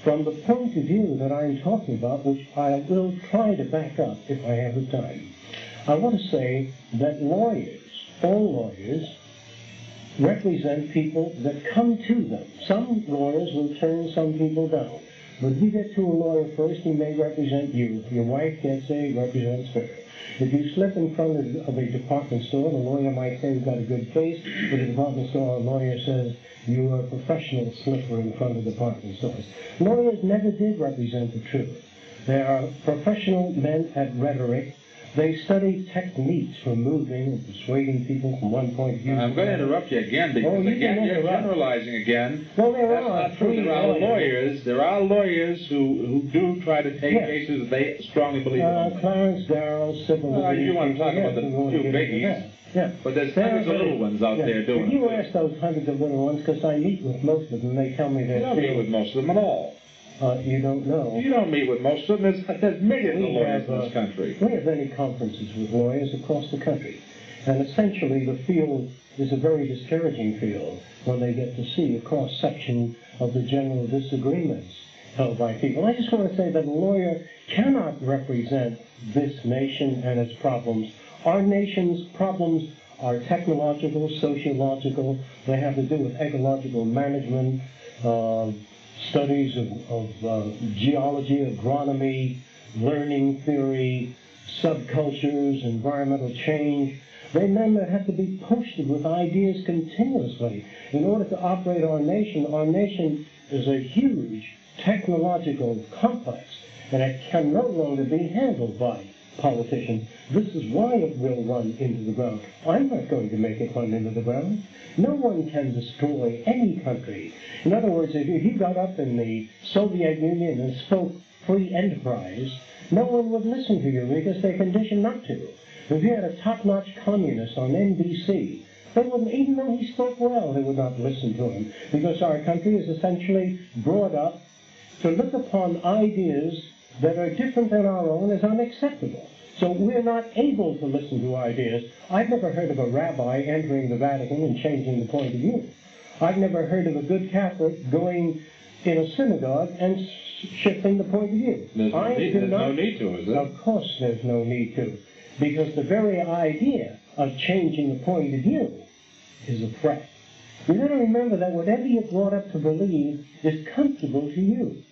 From the point of view that I'm talking about, which I will try to back up if I have the time, I want to say that lawyers all lawyers represent people that come to them. Some lawyers will turn some people down. But if you get to a lawyer first, he may represent you. If your wife gets there, he represents her. If you slip in front of a department store, the lawyer might say you've got a good case, but the department store lawyer says you are a professional slipper in front of department stores. Lawyers never did represent the truth. They are professional men at rhetoric. They study techniques for moving and persuading people from one point of view. I'm going to interrupt you again because again you're generalizing again. Well, That's not true. There are lawyers who do try to take cases that they strongly believe in. Clarence Darrow, civil. You want to talk about the two biggies. Yeah. But there's hundreds of little ones out there doing it. You ask those hundreds of little ones because I meet with most of them. They tell me they're. You don't meet with most of them at all. You don't know. You don't meet with most of them. There's millions of lawyers in this country. We have many conferences with lawyers across the country. And essentially the field is a very discouraging field when they get to see a cross-section of the general disagreements held by people. I just want to say that a lawyer cannot represent this nation and its problems. Our nation's problems are technological, sociological. They have to do with ecological management, studies of geology, agronomy, learning theory, subcultures, environmental change. They're men that have to be posted with ideas continuously in order to operate our nation. Our nation is a huge technological complex, and it can no longer be handled by politicians. This is why it will run into the ground. I'm not going to make it run into the ground. No one can destroy any country. In other words, if you got up in the Soviet Union and spoke free enterprise, no one would listen to you because they're conditioned not to. If you had a top-notch communist on NBC, they wouldn't, even though he spoke well, they would not listen to him because our country is essentially brought up to look upon ideas that are different than our own as unacceptable. So we're not able to listen to ideas. I've never heard of a rabbi entering the Vatican and changing the point of view. I've never heard of a good Catholic going in a synagogue and shifting the point of view. There's no need to, is there? Of course there's no need to. Because the very idea of changing the point of view is a threat. You got to remember that whatever you're brought up to believe is comfortable to you.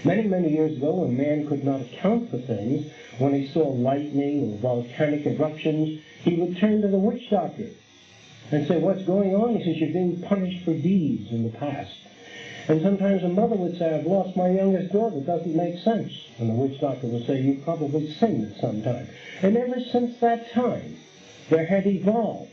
Many, many years ago, when man could not account for things, when he saw lightning or volcanic eruptions, he would turn to the witch doctor and say, what's going on? He says, you're being punished for deeds in the past. And sometimes a mother would say, I've lost my youngest daughter. It doesn't make sense. And the witch doctor would say, you probably sinned at some time. And ever since that time, there had evolved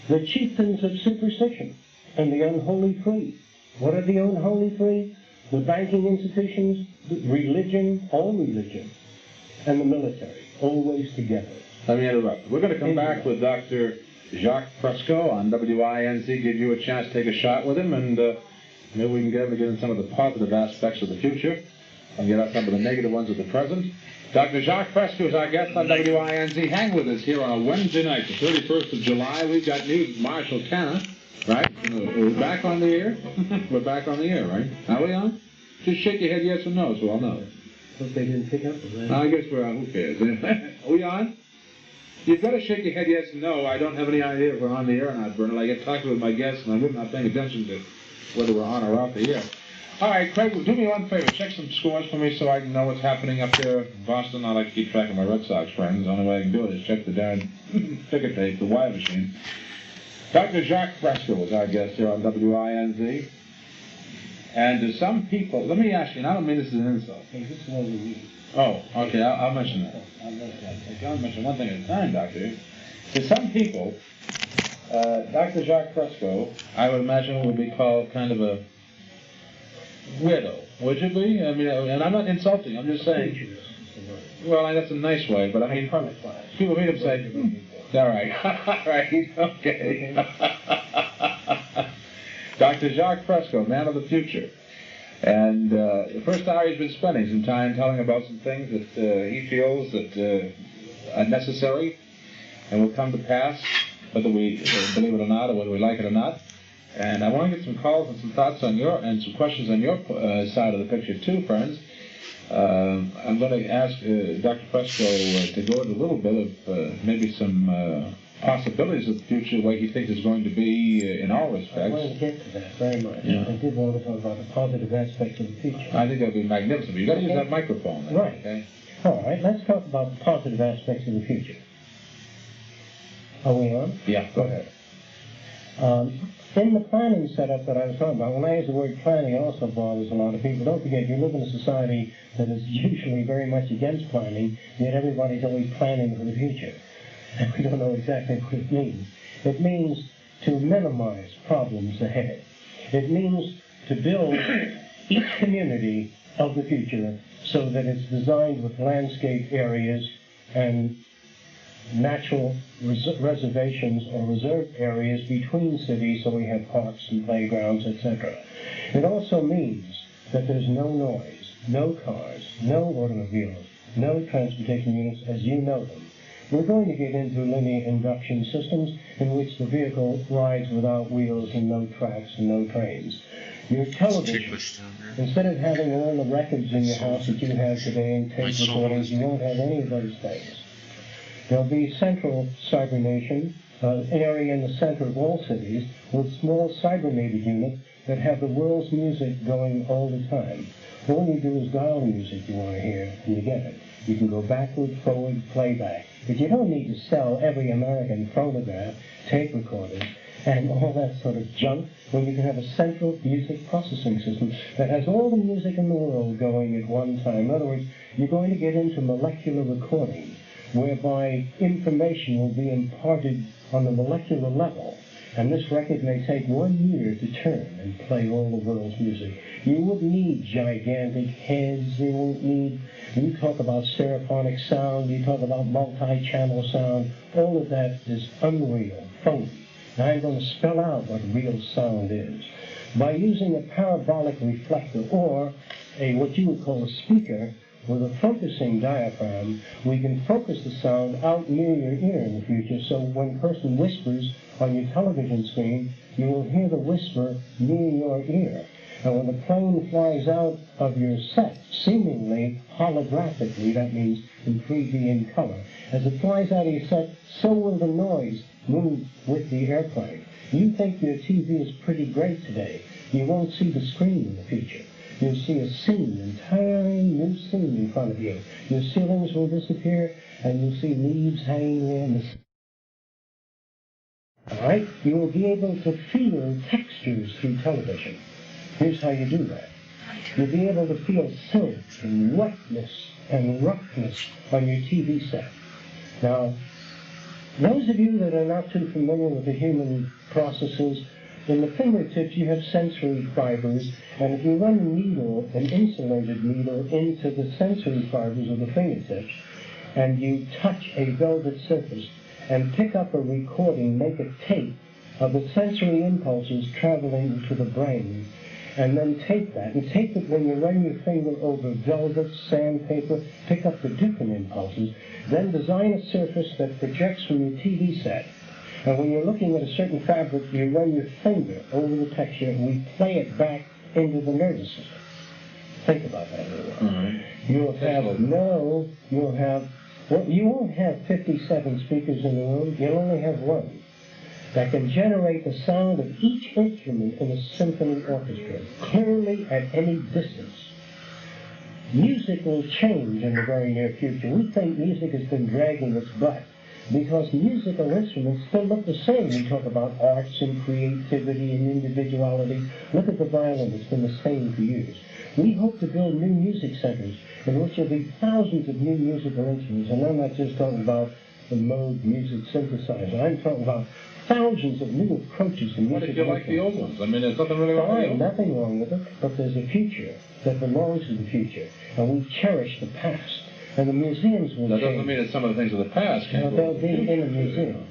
the chieftains of superstition and the unholy free. What are the unholy free? The banking institutions, religion, all religion, and the military, always together. Let me interrupt. We're going to come back with Dr. Jacques Fresco on WINZ, give you a chance to take a shot with him, and maybe we can get into some of the positive aspects of the future and get out some of the negative ones of the present. Dr. Jacques Fresco is our guest on WINZ. Hang with us here on a Wednesday night, the 31st of July. We've got news with Marshall Tanner. Right? We're back on the air? We're back on the air, right? Are we on? Just shake your head yes or no so I'll know. But they didn't pick up on that. I guess we're on. Who cares? Are we on? You've got to shake your head yes or no. I don't have any idea if we're on the air or not, Bernard. I get talking with my guests and I'm really not paying attention to whether we're on or off the air. All right, Craig, do me one favor. Check some scores for me so I can know what's happening up there in Boston. I like to keep track of my Red Sox friends. The only way I can do it is check the darn ticket tape, the wire machine. Dr. Jacques Fresco was our guest here on WINZ. And to some people, let me ask you, and I don't mean this as an insult. Hey, this is what we need. Oh, okay, I'll mention that. I'll mention one thing at a time, Doctor. To some people, Dr. Jacques Fresco, I would imagine, would be called kind of a weirdo. Would you be? I mean, and I'm not insulting, I'm just saying. Well, that's a nice way, but I mean, people meet him say, all right, all right, okay. Dr. Jacques Fresco, man of the future. And the first hour he's been spending some time telling about some things that he feels that are necessary and will come to pass, whether we believe it or not, or whether we like it or not. And I want to get some calls and some thoughts on and some questions on your side of the picture too, friends. I'm going to ask Dr. Fresco to go into a little bit of maybe some possibilities of the future, the way he thinks it's going to be in all respects. I want to get to that very much. Yeah. I did want to talk about the positive aspects of the future. I think that would be magnificent. But you've got to use that microphone then. Right. Okay? All right, let's talk about the positive aspects of the future. Are we on? Yeah, go ahead. In the planning setup that I was talking about, when I use the word planning, it also bothers a lot of people. Don't forget, you live in a society that is usually very much against planning, yet everybody's always planning for the future. And we don't know exactly what it means. It means to minimize problems ahead. It means to build each community of the future so that it's designed with landscape areas and natural reservations or reserve areas between cities, so we have parks and playgrounds, etc. It also means that there's no noise, no cars, no automobiles, no transportation units as you know them. We're going to get into linear induction systems in which the vehicle rides without wheels and no tracks and no trains. Your television, instead of having all the records in your house that you have today and tape recordings, you won't have any of those things. There'll be central cybernation, area in the center of all cities, with small cybernated units that have the world's music going all the time. All you do is dial the music you want to hear, and you get it. You can go backward, forward, playback. But you don't need to sell every American phonograph, tape recorders, and all that sort of junk when you can have a central music processing system that has all the music in the world going at one time. In other words, you're going to get into molecular recording, whereby information will be imparted on the molecular level. And this record may take 1 year to turn and play all the world's music. You wouldn't need gigantic heads. You won't need, you talk about stereophonic sound, you talk about multi-channel sound. All of that is unreal, phony. Now I'm going to spell out what real sound is. By using a parabolic reflector or what you would call a speaker, with a focusing diaphragm, we can focus the sound out near your ear in the future, so when a person whispers on your television screen, you will hear the whisper near your ear. And when the plane flies out of your set, seemingly holographically, that means in 3D in color, as it flies out of your set, so will the noise move with the airplane. You think your TV is pretty great today. You won't see the screen in the future. You'll see a scene, an entirely new scene in front of you. Your ceilings will disappear, and you'll see leaves hanging there in the sun. All right? You will be able to feel textures through television. Here's how you do that. You'll be able to feel silt and wetness and roughness on your TV set. Now, those of you that are not too familiar with the human processes, in the fingertips you have sensory fibers, and if you run a needle, an insulated needle, into the sensory fibers of the fingertips, and you touch a velvet surface and pick up a recording, make a tape of the sensory impulses traveling to the brain, and then tape that, and tape it when you run your finger over velvet, sandpaper, pick up the different impulses, then design a surface that projects from your TV set. And when you're looking at a certain fabric, you run your finger over the texture, and we play it back into the nervous system. Think about that a little while. Mm-hmm. You won't have 57 speakers in the room. You'll only have one that can generate the sound of each instrument in a symphony orchestra clearly at any distance. Music will change in the very near future. We think music has been dragging its butt, because musical instruments still look the same. We talk about arts and creativity and individuality. Look at the violin, it's been the same for years. We hope to build new music centers in which there will be thousands of new musical instruments. And I'm not just talking about the Moog music synthesizer. I'm talking about thousands of new approaches to music. What if you like the old ones? I mean, there's nothing really wrong with them. Nothing wrong with it, but there's a future that belongs to the future. And we cherish the past. And the museums will change. That doesn't mean that some of the things of the past can't go. They'll be in a museum.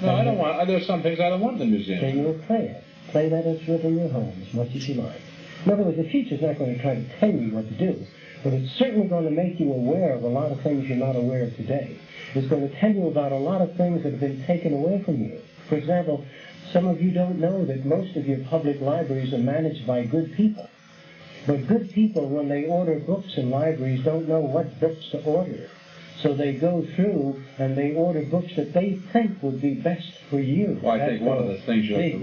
No, I don't want. There's some things I don't want in the museum. Then you'll play it. Play that instrument in your home as much as you like. In other words, the future's not going to try to tell you what to do, but it's certainly going to make you aware of a lot of things you're not aware of today. It's going to tell you about a lot of things that have been taken away from you. For example, some of you don't know that most of your public libraries are managed by good people. But good people, when they order books in libraries, don't know what books to order. So they go through and they order books that they think would be best for you. Well, I think one of the things you have to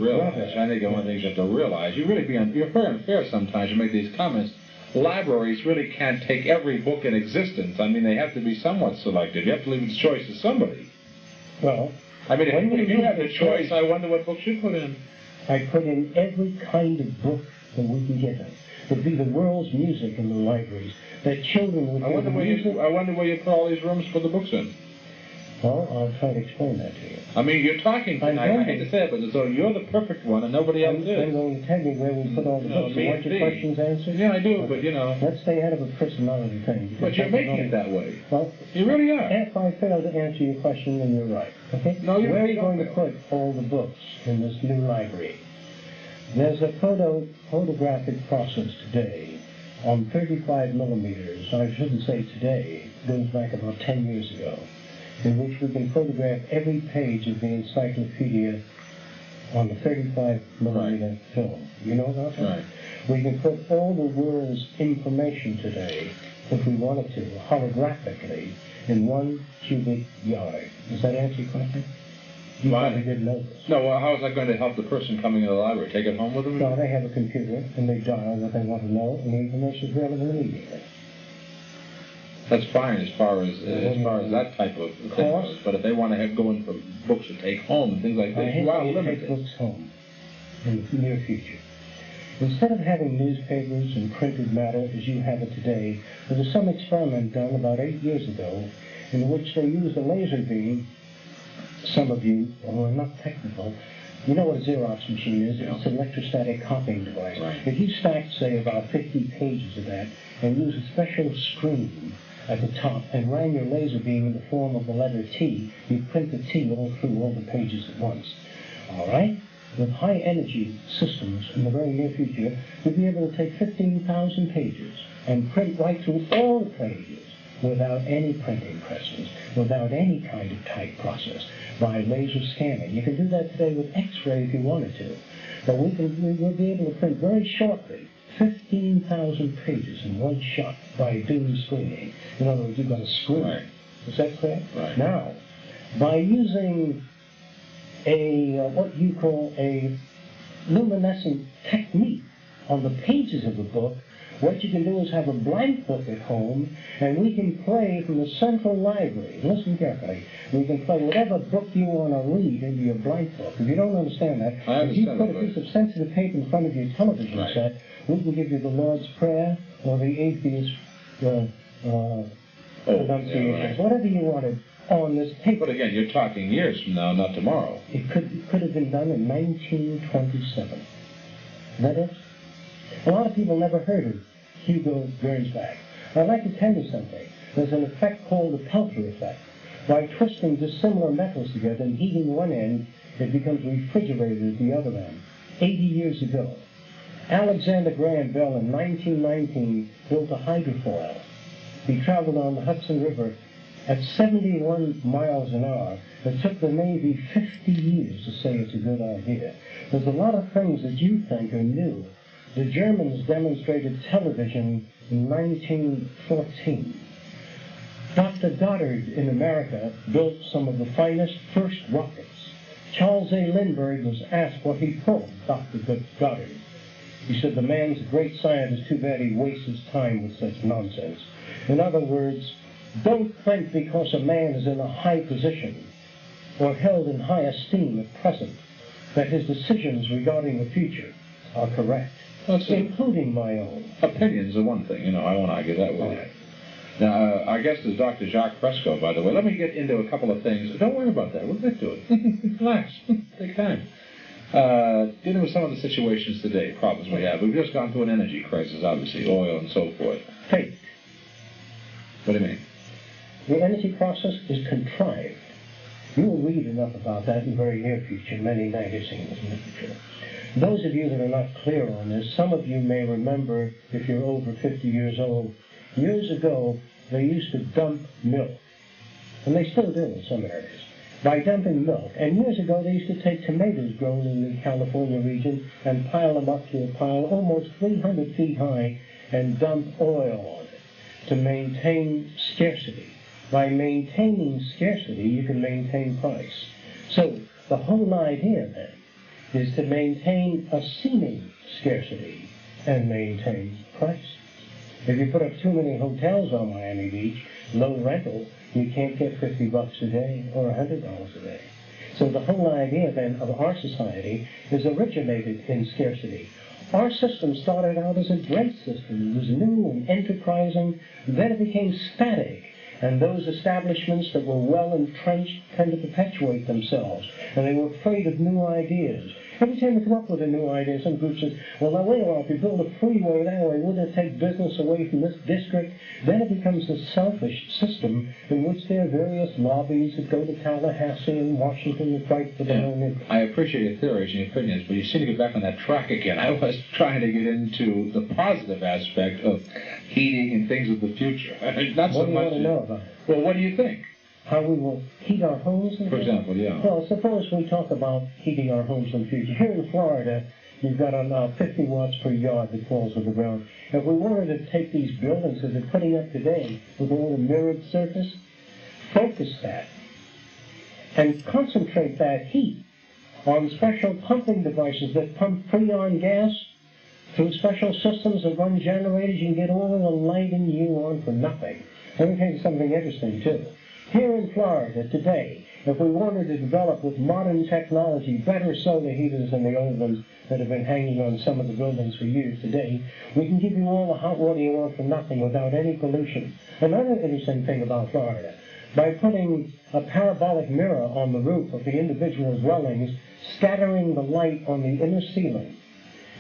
realize, you really you're very unfair sometimes to make these comments. Libraries really can't take every book in existence. I mean, they have to be somewhat selective. You have to leave the choice to somebody. Well, I mean, if you had the choice, I wonder what books you put in. I put in every kind of book that we can get in. There'd be the world's music in the libraries. That children would hear the music. I wonder where you put all these rooms for the books in. Well, I'll try to explain that to you. I mean, you're talking tonight, I hate to say it, but as though you're the perfect one and nobody else is. I'm going to tell you where we put all the books. You want your questions answered? Yeah, I do, but you know. Let's stay out of a personality thing. But you're making it that way. Well, you really are. If I fail to answer your question, then you're right. Okay? No, you're where are you going to put all the books in this new library? There's a photographic process today on 35 millimeters. I shouldn't say today. It goes back about 10 years ago, in which we can photograph every page of the encyclopedia on the 35 millimeter film. You know about that? Right. We can put all the world's information today, if we wanted to, holographically, in 1 cubic yard. Does that answer your question? You probably didn't know this. No, well, how is that going to help the person coming into the library? Take it home with them? No, they have a computer, and they dial what they want to know, and the information is relevant immediately. That's fine as far as that type of thing goes. But if they want to go in for books to take home and things like this, you are limited. Take books home in the near future. Instead of having newspapers and printed matter as you have it today, there was some experiment done about 8 years ago in which they used a laser beam. Some of you who are not technical, you know what a Xerox machine is. Yeah. It's an electrostatic copying device. Right. If you stack, say, about 50 pages of that and use a special screen at the top and ran your laser beam in the form of the letter T, you print the T all through all the pages at once. All right? With high energy systems in the very near future, you'll be able to take 15,000 pages and print right through all the pages without any printing presses, without any kind of type process, by laser scanning. You can do that today with X-ray if you wanted to. But we'll be able to print very shortly 15,000 pages in one shot by doing screening. In other words, you've got a screen. Right. Is that correct? Right. Now, by using what you call a luminescent technique on the pages of the book, what you can do is have a blank book at home, and we can play from the central library. Listen carefully. We can play whatever book you want to read into your blank book. If you don't understand that, if you put a piece of sensitive paper in front of your television set, we can give you the Lord's Prayer or the atheist pronunciations, whatever you wanted on this paper. But again, you're talking years from now, not tomorrow. It could have been done in 1927. Isn't that it? A lot of people never heard of Hugo Gernsback. I'd like to tell you something. There's an effect called the Peltier effect. By twisting dissimilar metals together and heating one end, it becomes refrigerated at the other end. 80 years ago, Alexander Graham Bell in 1919 built a hydrofoil. He traveled on the Hudson River at 71 miles an hour. It took the Navy 50 years to say it's a good idea. There's a lot of things that you think are new. The Germans demonstrated television in 1914. Dr. Goddard in America built some of the finest first rockets. Charles A. Lindbergh was asked what he thought of Dr. Goddard. He said, the man's a great scientist, too bad he wastes his time with such nonsense. In other words, don't think because a man is in a high position or held in high esteem at present that his decisions regarding the future are correct. Including my own. Opinions are one thing, I won't argue that with you. Now, our guest is Dr. Jacques Fresco, by the way. Let me get into a couple of things. Don't worry about that. We'll get to it. Relax. Take time. Dealing with some of the situations today, problems we have. We've just gone through an energy crisis, obviously, oil and so forth. Fate. What do you mean? The energy process is contrived. You will read enough about that in the very near future, many magazines and literature. Those of you that are not clear on this, some of you may remember, if you're over 50 years old, years ago they used to dump milk, and they still do in some areas, by dumping milk. And years ago they used to take tomatoes grown in the California region and pile them up to a pile almost 300 feet high and dump oil on it to maintain scarcity. by maintaining scarcity, you can maintain price. So the whole idea then is to maintain a seeming scarcity and maintain price. If you put up too many hotels on Miami Beach, low rental, you can't get $50 a day or $100 a day. So the whole idea then of our society is originated in scarcity. Our system started out as a great system. It was new and enterprising. Then it became static. And those establishments that were well entrenched tend to perpetuate themselves. And they were afraid of new ideas. Every time they come up with a new idea, some group says, well, now wait a while, if you build a freeway that way, wouldn't it take business away from this district? Then it becomes a selfish system in which there are various lobbies that go to Tallahassee and Washington to fight for their own interests. I appreciate your theories and your opinions, but you seem to get back on that track again. I was trying to get into the positive aspect of heating and things of the future. Not so much. What do you want to know about it? Well, what do you think? How we will heat our homes? For example, yeah. Well, suppose we talk about heating our homes in the future. Here in Florida, you've got now 50 watts per yard that falls to the ground. If we wanted to take these buildings that they're putting up today with all the mirrored surface, focus that, and concentrate that heat on special pumping devices that pump freon gas through special systems that run generators, you can get all the lighting you want for nothing. Let me tell you something interesting, too. Here in Florida today, if we wanted to develop with modern technology better solar heaters than the old ones that have been hanging on some of the buildings for years today, we can give you all the hot water you want for nothing without any pollution. Another interesting thing about Florida, by putting a parabolic mirror on the roof of the individual dwellings, scattering the light on the inner ceiling,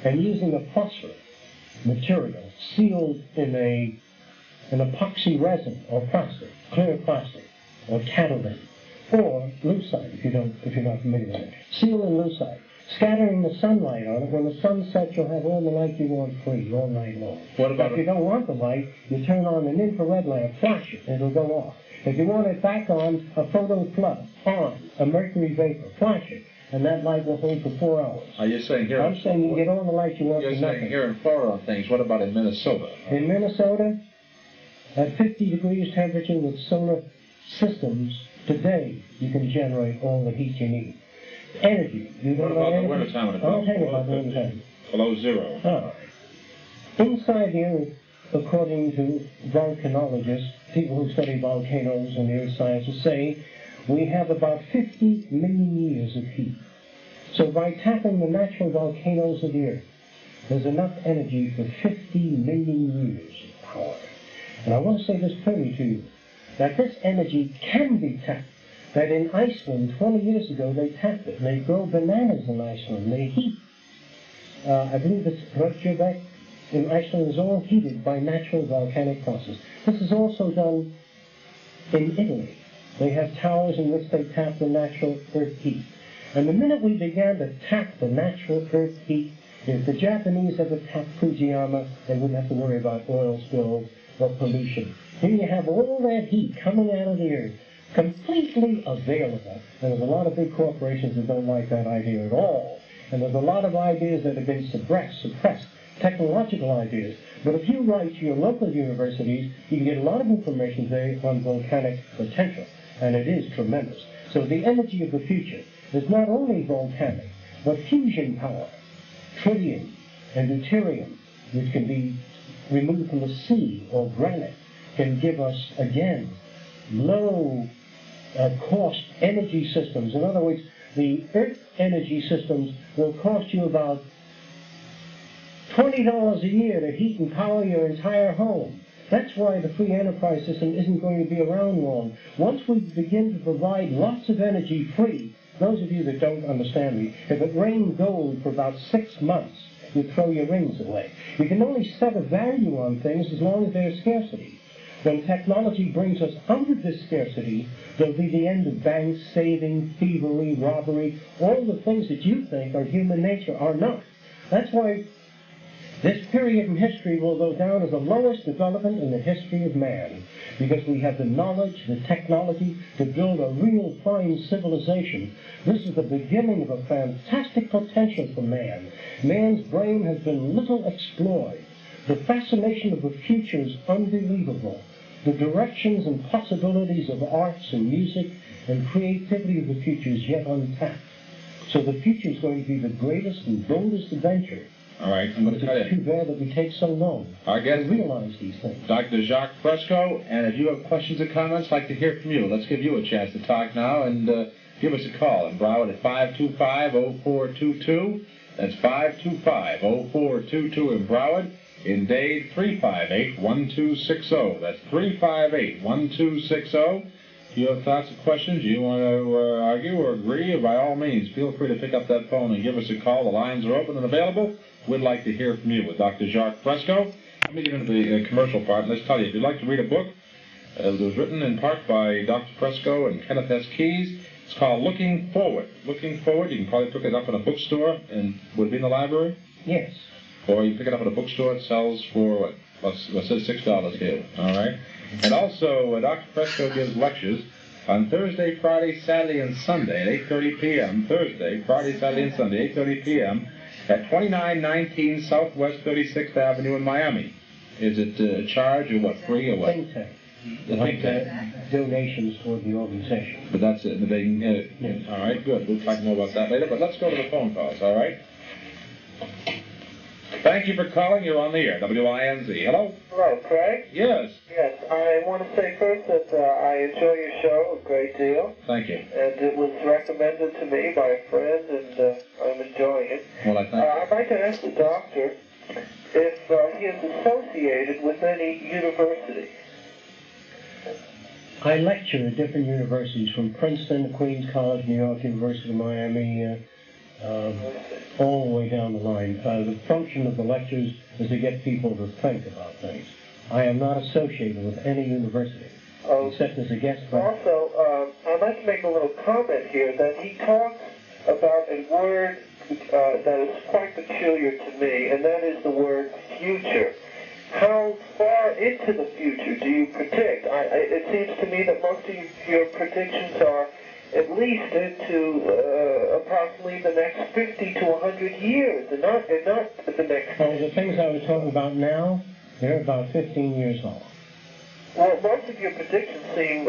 and using a phosphor material sealed in an epoxy resin or plastic, clear plastic, or Catalin, or lucite, if you're not familiar with it. Seal in lucite, scattering the sunlight on it. When the sun sets, you'll have all the light you want free all night long. What about if you don't want the light, you turn on an infrared lamp, flash it, it'll go off. If you want it back on, a photo plug, on, a mercury vapor, flash it, and that light will hold for 4 hours. Are you saying here? I'm saying you can get all the light you want for nothing. You're saying here in Florida on things. What about in Minnesota? In Minnesota, at 50 degrees temperature with solar systems, today you can generate all the heat you need. Energy. What about the wintertime? I'll tell you about the wintertime. Below zero. All right. Inside the Earth, according to volcanologists, people who study volcanoes and the earth sciences, say we have about 50 million years of heat. So by tapping the natural volcanoes of the Earth, there's enough energy for 50 million years of power. And I want to say this clearly to you, that this energy can be tapped. That in Iceland, 20 years ago, they tapped it, and they grow bananas in Iceland. They heat. I believe it's Reykjavik in Iceland is all heated by natural volcanic process. This is also done in Italy. They have towers in which they tap the natural earth heat. And the minute we began to tap the natural earth heat, if the Japanese ever tapped Fujiyama, they wouldn't have to worry about oil spills or pollution. Here you have all that heat coming out of the earth, completely available. And there's a lot of big corporations that don't like that idea at all. And there's a lot of ideas that have been suppressed, technological ideas. But if you write to your local universities, you can get a lot of information there on volcanic potential. And it is tremendous. So the energy of the future is not only volcanic, but fusion power, tritium and deuterium, which can be removed from the sea or granite, can give us, again, low cost energy systems. In other words, the earth energy systems will cost you about $20 a year to heat and power your entire home. That's why the free enterprise system isn't going to be around long. Once we begin to provide lots of energy free, those of you that don't understand me, if it rained gold for about 6 months, you'd throw your rings away. You can only set a value on things as long as there's scarcity. When technology brings us out of this scarcity, there'll be the end of banks, saving, thievery, robbery, all the things that you think are human nature are not. That's why this period in history will go down as the lowest development in the history of man, because we have the knowledge, the technology to build a real fine civilization. This is the beginning of a fantastic potential for man. Man's brain has been little explored. The fascination of the future is unbelievable. the directions and possibilities of arts and music and creativity of the future is yet untapped. So the future is going to be the greatest and boldest adventure. All right, I'm going to cut It's in. too bad that we take so long to realize these things. Dr. Jacques Fresco, and if you have questions or comments, I'd like to hear from you. Let's give you a chance to talk now, and give us a call in Broward at 525-0422. That's 525-0422 in Broward. In Dade, 358-1260. That's 358-1260. If you have thoughts or questions, you want to argue or agree, by all means, feel free to pick up that phone and give us a call. The lines are open and available. We'd like to hear from you with Dr. Jacques Fresco. Let me get into the commercial part, and let's tell you, if you'd like to read a book, it was written in part by Dr. Fresco and Kenneth S. Keyes. It's called Looking Forward. Looking Forward, you can probably pick it up in a bookstore, and would it be in the library? Yes. Or you pick it up at a bookstore. It sells for, what says $6 here, all right? And also, Dr. Fresco gives lectures on Thursday, Friday, Saturday, and Sunday at 8:30 p.m. Thursday, Friday, Saturday, and Sunday, 8:30 p.m. at 2919 Southwest 36th Avenue in Miami. Is it a charge or what, free or what? Think tank. The think tank. Donations toward the organization. But that's it. They can, Yes. All right, good. We'll talk more about that later, but let's go to the phone calls, all right? Thank you for calling. You're on the air. WINZ. Hello? Hello, Craig? Yes. Yes, I want to say first that I enjoy your show a great deal. Thank you. And it was recommended to me by a friend, and I'm enjoying it. Well, I thank you. I'd like to ask the doctor if he is associated with any university. I lecture at different universities, from Princeton, Queens College, New York, University of Miami, all the way down the line. The function of the lectures is to get people to think about things. I am not associated with any university, except as a guest lecturer. Also, I'd like to make a little comment here that he talks about a word that is quite peculiar to me, and that is the word future. How far into the future do you predict? It seems to me that most of your predictions are at least into approximately the next 50 to 100 years, and not the next... Well, the things I was talking about now, they're about 15 years old. Well, most of your predictions seem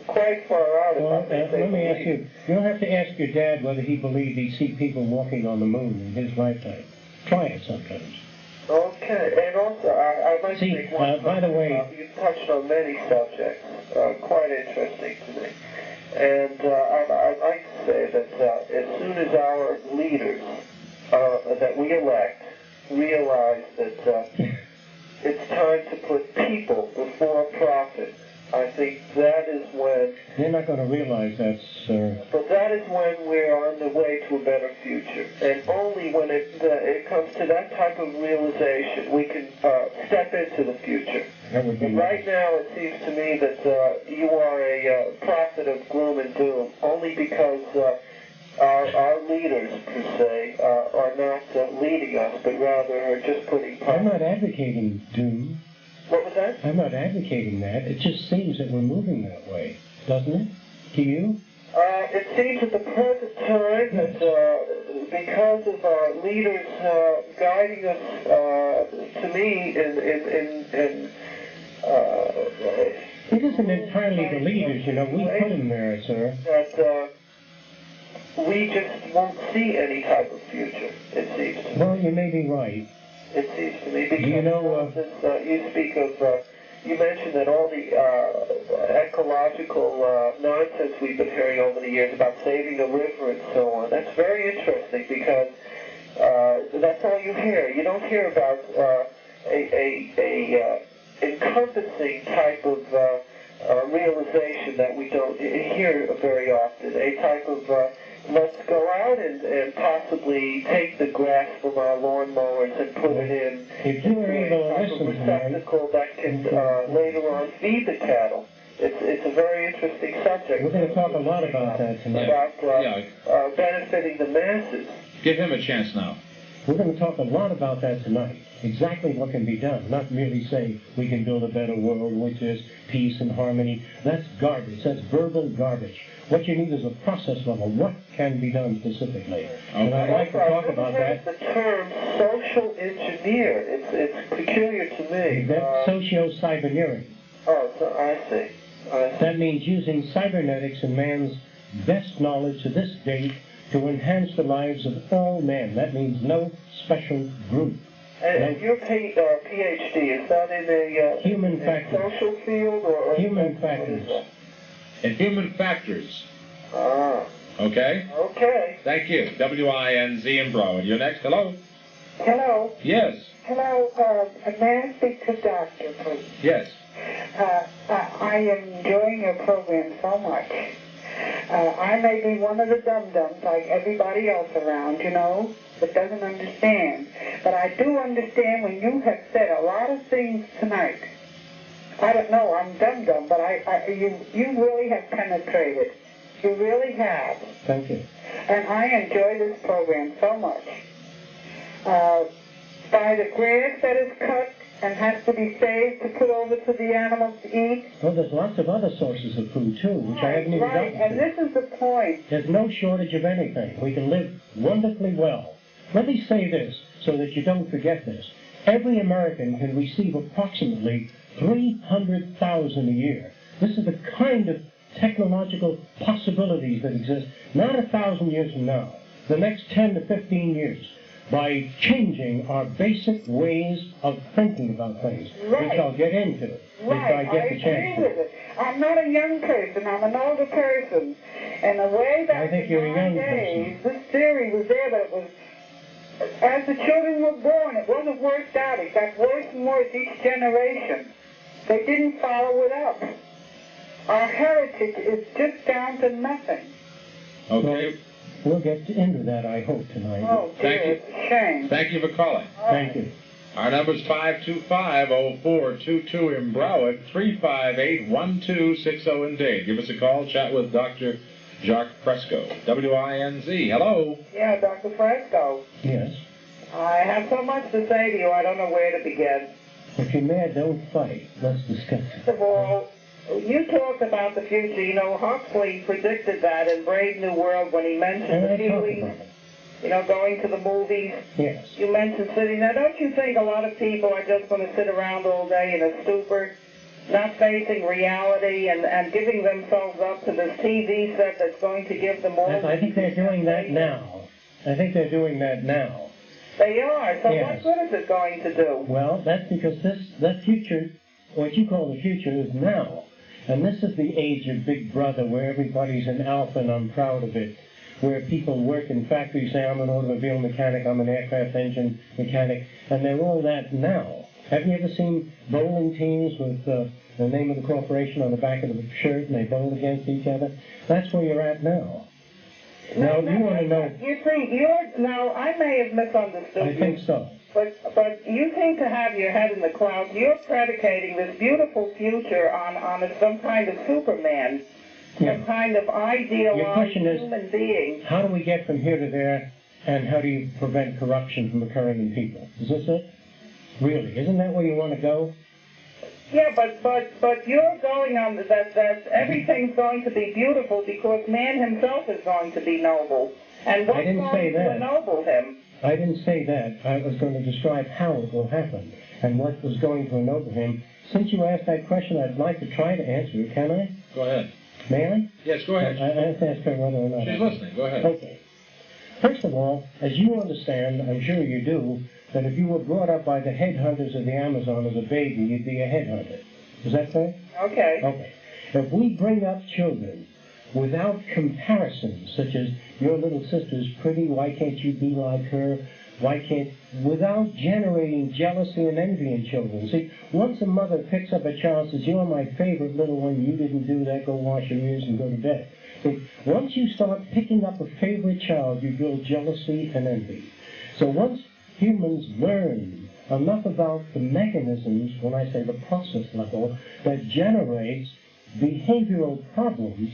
quite far out. Well, let me ask you, you don't have to ask your dad whether he believed he'd see people walking on the moon in his lifetime. Try it sometimes. Okay, and also, I'd like to make one by the way... you've touched on many subjects, quite interesting to me. And I'd like to say that as soon as our leaders that we elect realize that it's time to put people before profit, I think that is when... They're not going to realize that, sir. But that is when we're on the way to a better future. And only when it comes to that type of realization, we can step into the future. That would be Right now, it seems to me that you are a prophet of gloom and doom, only because our leaders, per se, are not leading us, but rather are just putting... I'm not advocating doom. What was that? I'm not advocating that. It just seems that we're moving that way, doesn't it? To you? It seems at the present time that because of our leaders guiding us, to me, It isn't entirely the leaders, you know. We put them there, sir. That we just won't see any type of future, it seems to me. Well, you may be right. It seems to me, because you know, you speak of, you mentioned that all the ecological nonsense we've been hearing over the years about saving the river and so on. That's very interesting, because that's all you hear. You don't hear about a encompassing type of realization that we don't hear very often. A type of let's go out and possibly take the grass from our lawnmowers and put it in if you were able to a listen receptacle that can later on feed the cattle. It's a very interesting subject. We're going to talk a lot about that tonight. About benefiting the masses. Give him a chance now. We're going to talk a lot about that tonight, exactly what can be done, not merely say we can build a better world, which is peace and harmony. That's garbage. That's verbal garbage. What you need is a process level. What can be done specifically? Okay. And I'd like to talk about that. The term social engineer, it's peculiar to me. That's socio-cybernetics. Oh, so I see. That means using cybernetics and man's best knowledge to this date to enhance the lives of all men. That means no special group. And your PhD, is that in a human factors. Social field or Human factors. In human factors. Ah. Okay? Okay. Thank you. W-I-N-Z in Broward. You're next. Hello? Hello. Yes. Hello. May I speak to Doctor, please? Yes. I am enjoying your program so much. I may be one of the dum-dums like everybody else around, you know, that doesn't understand. But I do understand when you have said a lot of things tonight. I don't know, I'm dum-dum, but you really have penetrated. You really have. Thank you. And I enjoy this program so much. By the grass that is cut and has to be saved to put over to the animals to eat. Well, there's lots of other sources of food, too, which I haven't even gotten to. And this is the point. There's no shortage of anything. We can live wonderfully well. Let me say this so that you don't forget this. Every American can receive approximately $300,000 a year. This is the kind of technological possibilities that exist, not 1,000 years from now, the next 10 to 15 years, by changing our basic ways of thinking about things, which I'll get into if I get the chance. With it. I'm not a young person, I'm an older person. And the way that I think you're a young days, this theory was there, but it was, as the children were born, it wasn't worked out. It got worse and worse each generation. They didn't follow it up. Our heritage is just down to nothing. Okay. We'll get into that, I hope, tonight. Oh, dear, Thank you. it's a shame. Thank you for calling. Thank you. Our number's 525-0422 in Broward, 358-1260 in Dade. Give us a call, chat with Dr. Jacques Fresco. W-I-N-Z. Hello. Yeah, Dr. Fresco. Yes. I have so much to say to you, I don't know where to begin. If you're mad, don't fight. Let's discuss it. First of all, you talked about the future. You know, Huxley predicted that in Brave New World when he mentioned the feelings, you know, going to the movies. Yes. You mentioned sitting there. Don't you think a lot of people are just going to sit around all day in a stupor, not facing reality and giving themselves up to this TV set that's going to give them all... I think they're doing that now. I think they're doing that now. They are. So Yes. what good is it going to do? Well, that's because that future, what you call the future, is now. And this is the age of Big Brother, where everybody's an alpha, and I'm proud of it. Where people work in factories, say, I'm an automobile mechanic, I'm an aircraft engine mechanic, and they're all that now. Have you ever seen bowling teams with the name of the corporation on the back of the shirt, and they bowl against each other? That's where you're at now. Now, you want to know... You think now, I may have misunderstood I you. think so. But you seem to have your head in the clouds. You're predicating this beautiful future on some kind of Superman, some kind of idealized human being. How do we get from here to there, and how do you prevent corruption from occurring in people? Is this it? Really? Isn't that where you want to go? Yeah, but you're going on that everything's going to be beautiful because man himself is going to be noble. And what's going to ennoble him? I didn't say that. I was going to describe how it will happen and what was going to ennoble him. Since you asked that question, I'd like to try to answer it. Can I? Go ahead. May I? Yes, go ahead. I have to ask her whether or not. She's listening. Go ahead. Okay. First of all, as you understand, I'm sure you do, that if you were brought up by the headhunters of the Amazon as a baby, you'd be a headhunter. Is that fair? Okay. Okay. If we bring up children without comparisons, such as your little sister's pretty, why can't you be like her? Without generating jealousy and envy in children. See, once a mother picks up a child and says, you're my favorite little one, you didn't do that, go wash your ears and go to bed. See, once you start picking up a favorite child, you build jealousy and envy. So once humans learn enough about the mechanisms, when I say the process level, that generates behavioral problems,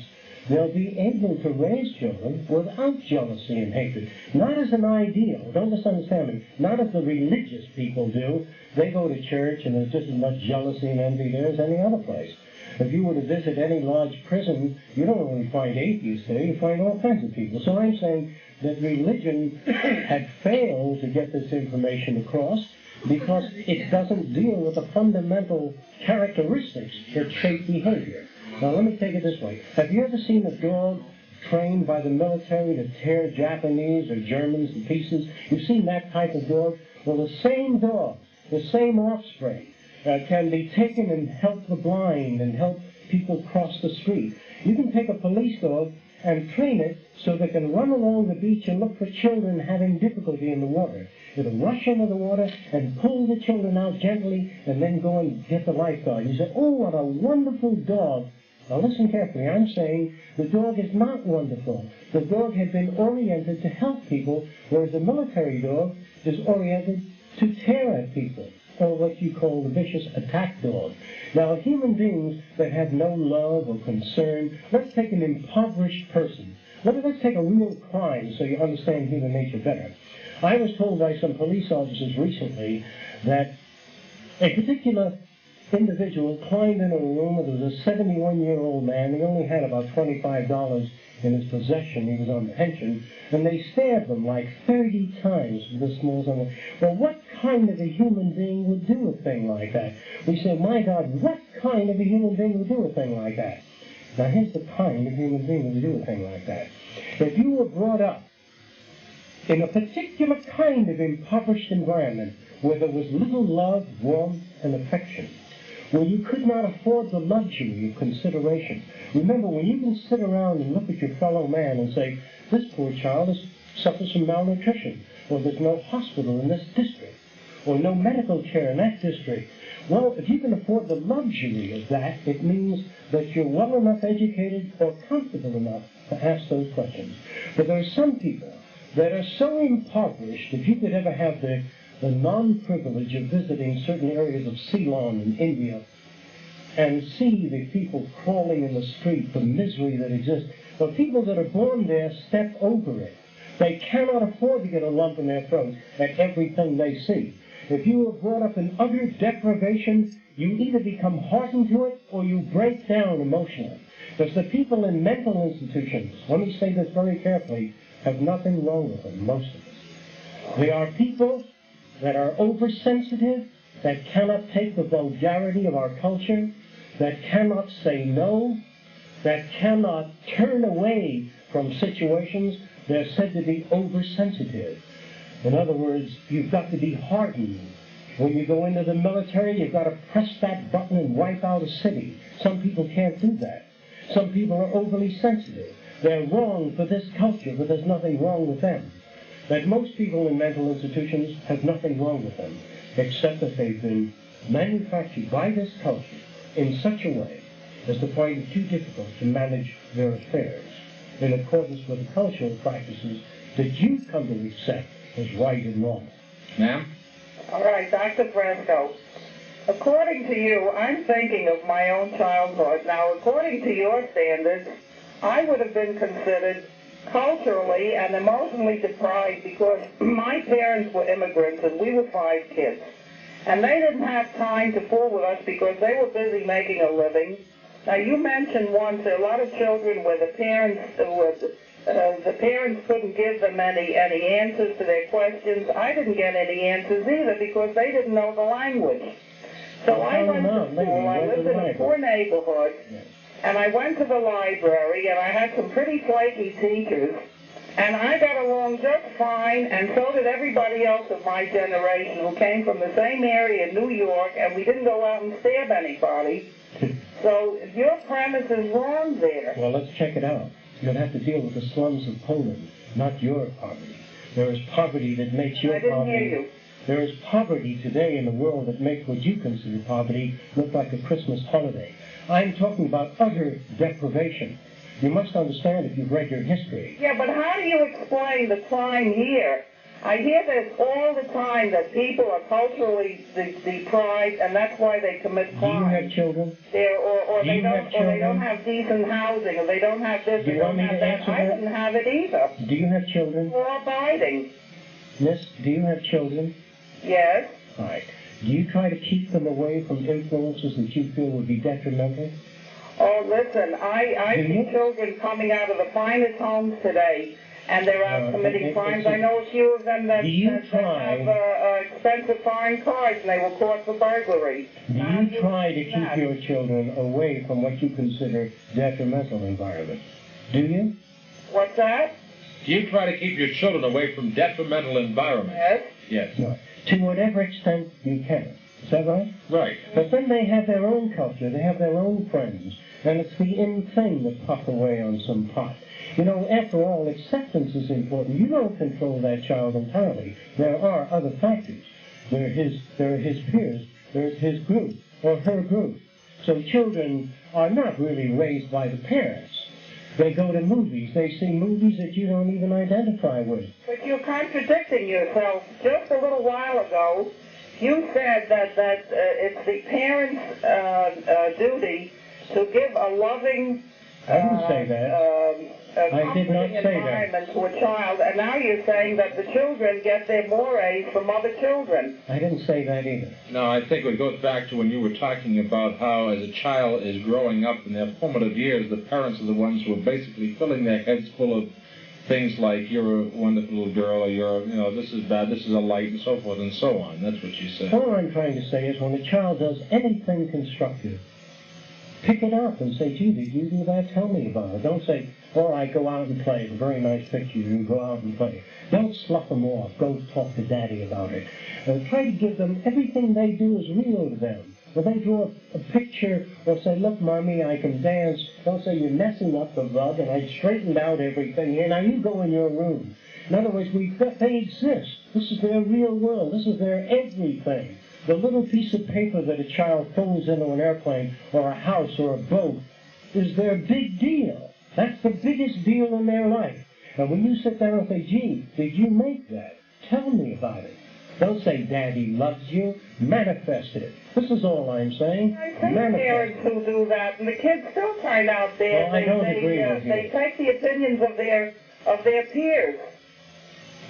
they'll be able to raise children without jealousy and hatred. Not as an ideal, don't misunderstand me, not as the religious people do. They go to church and there's just as much jealousy and envy there as any other place. If you were to visit any large prison, you don't only find atheists there, you find all kinds of people. So I'm saying that religion had failed to get this information across because it doesn't deal with the fundamental characteristics that shape behavior. Now let me take it this way. Have you ever seen a dog trained by the military to tear Japanese or Germans to pieces? You've seen that type of dog? Well, the same dog, the same offspring, can be taken and help the blind and help people cross the street. You can take a police dog and train it so they can run along the beach and look for children having difficulty in the water. It'll rush into the water and pull the children out gently and then go and get the lifeguard. You say, oh, what a wonderful dog. Now listen carefully. I'm saying the dog is not wonderful. The dog had been oriented to help people, whereas the military dog is oriented to tear at people, or what you call the vicious attack dog. Now, human beings that have no love or concern, let's take an impoverished person. Let's take a real crime so you understand human nature better. I was told by some police officers recently that a particular individual climbed into a room where there was a 71-year-old man. He only had about $25 in his possession. He was on pension. And they stabbed him like 30 times with a small sum. Well, what kind of a human being would do a thing like that? We say, my God, what kind of a human being would do a thing like that? Now, here's the kind of human being that would do a thing like that. If you were brought up in a particular kind of impoverished environment where there was little love, warmth, and affection, where you could not afford the luxury of consideration. Remember, when you can sit around and look at your fellow man and say, this poor child suffers from malnutrition, or there's no hospital in this district, or no medical care in that district. Well, if you can afford the luxury of that, it means that you're well enough educated or comfortable enough to ask those questions. But there are some people that are so impoverished, if you could ever have the non-privilege of visiting certain areas of Ceylon in India and see the people crawling in the street, the misery that exists. Well, people that are born there step over it. They cannot afford to get a lump in their throat at everything they see. If you were brought up in utter deprivation, you either become hardened to it or you break down emotionally. Because the people in mental institutions, let me say this very carefully, have nothing wrong with them, most of them. They are people that are oversensitive, that cannot take the vulgarity of our culture, that cannot say no, that cannot turn away from situations. They're said to be oversensitive. In other words, you've got to be hardened. When you go into the military, you've got to press that button and wipe out a city. Some people can't do that. Some people are overly sensitive. They're wrong for this culture, but there's nothing wrong with them. That most people in mental institutions have nothing wrong with them, except that they've been manufactured by this culture in such a way as to find it too difficult to manage their affairs in accordance with the cultural practices that you've come to accept as right and wrong. Ma'am? All right, Dr. Fresco. According to you, I'm thinking of my own childhood. Now, according to your standards, I would have been considered culturally and emotionally deprived because my parents were immigrants and we were 5 kids. And they didn't have time to fool with us because they were busy making a living. Now, you mentioned once a lot of children where the parents couldn't give them any answers to their questions. I didn't get any answers either because they didn't know the language. So I went to school. I lived in a poor neighborhood. And I went to the library, and I had some pretty flaky teachers, and I got along just fine, and so did everybody else of my generation who came from the same area in New York, and we didn't go out and stab anybody. So your premise is wrong there. Well, let's check it out. You'll have to deal with the slums of Poland, not your poverty. There is poverty that makes your poverty... I didn't hear you. There is poverty today in the world that makes what you consider poverty look like a Christmas holiday. I'm talking about utter deprivation. You must understand if you've read your history. Yeah, but how do you explain the crime here? I hear this all the time, that people are culturally deprived, and that's why they commit crime. Do you have children? Or they don't have decent housing, or they don't have this, they don't have that. I didn't have it either. Do you have children? Law-abiding. Miss, do you have children? Yes. All right. Do you try to keep them away from influences that you feel would be detrimental? Oh, listen, I see children coming out of the finest homes today, and they're out committing crimes. I know a few of them that have expensive foreign cars, and they were caught for burglary. Do you try to keep your children away from what you consider detrimental environments? Do you? What's that? Do you try to keep your children away from detrimental environments? Yes. Yes. No. To whatever extent you can. Is that right? Right. But then they have their own culture, they have their own friends, and it's the in thing that puff away on some pot. You know, after all, acceptance is important. You don't control that child entirely. There are other factors. There are his peers, there's his group, or her group. So children are not really raised by the parents. They go to movies. They see movies that you don't even identify with. But you're contradicting yourself. Just a little while ago, you said that it's the parents' duty to give a loving, I didn't say that. I did not say environment to a child, and now you're saying that the children get their mores from other children. I didn't say that either. No, I think it goes back to when you were talking about how, as a child is growing up in their formative years, the parents are the ones who are basically filling their heads full of things like, you're a wonderful little girl, or this is bad, this is a light, and so forth and so on. That's what you said. All I'm trying to say is when a child does anything constructive, pick it up and say, gee, did you do that? Tell me about it. Don't say, all right, go out and play. It's a very nice picture. You go out and play. Don't slough them off. Go talk to Daddy about it. Try to give them, everything they do is real to them. When they draw a picture or say, look, Mommy, I can dance, don't say, you're messing up the rug and I straightened out everything here. Now you go in your room. In other words, they exist. This is their real world. This is their everything. The little piece of paper that a child folds into an airplane or a house or a boat is their big deal. That's the biggest deal in their life. And when you sit down and say, gee, did you make that? Tell me about it. Don't say Daddy loves you. Manifest it. This is all I'm saying. I think parents who do that, and the kids still turn out there. Well, I don't agree with you. They take the opinions of their peers.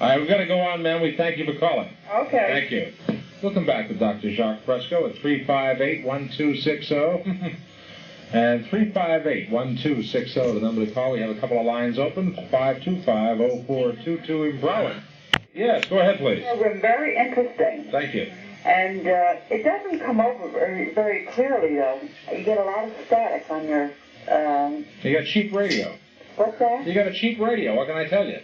All right, we've got to go on, ma'am. We thank you for calling. Okay. Thank you. We'll come back with Dr. Jacques Fresco at 358-1260. And 358-1260, the number to call. We have a couple of lines open. 525-0422 in Broward. Yes, go ahead, please. Program, very interesting. Thank you. And it doesn't come over very clearly, though. You get a lot of static on your... You got cheap radio. What's that? You got a cheap radio. What can I tell you?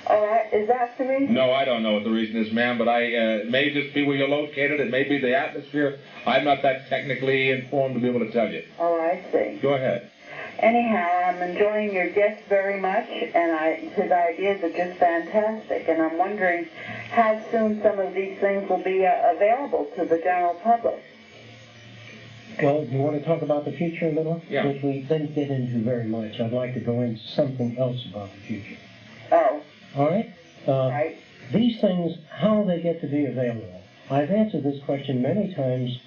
All right. Is that the reason? No, I don't know what the reason is, ma'am, but it may just be where you're located. It may be the atmosphere. I'm not that technically informed to be able to tell you. Oh, I see. Go ahead. Anyhow, I'm enjoying your guest very much, and his ideas are just fantastic. And I'm wondering how soon some of these things will be available to the general public. Well, you want to talk about the future a little? Yeah. Which we didn't get into very much. I'd like to go into something else about the future. Oh. All right? Right. These things, how they get to be available. I've answered this question many times,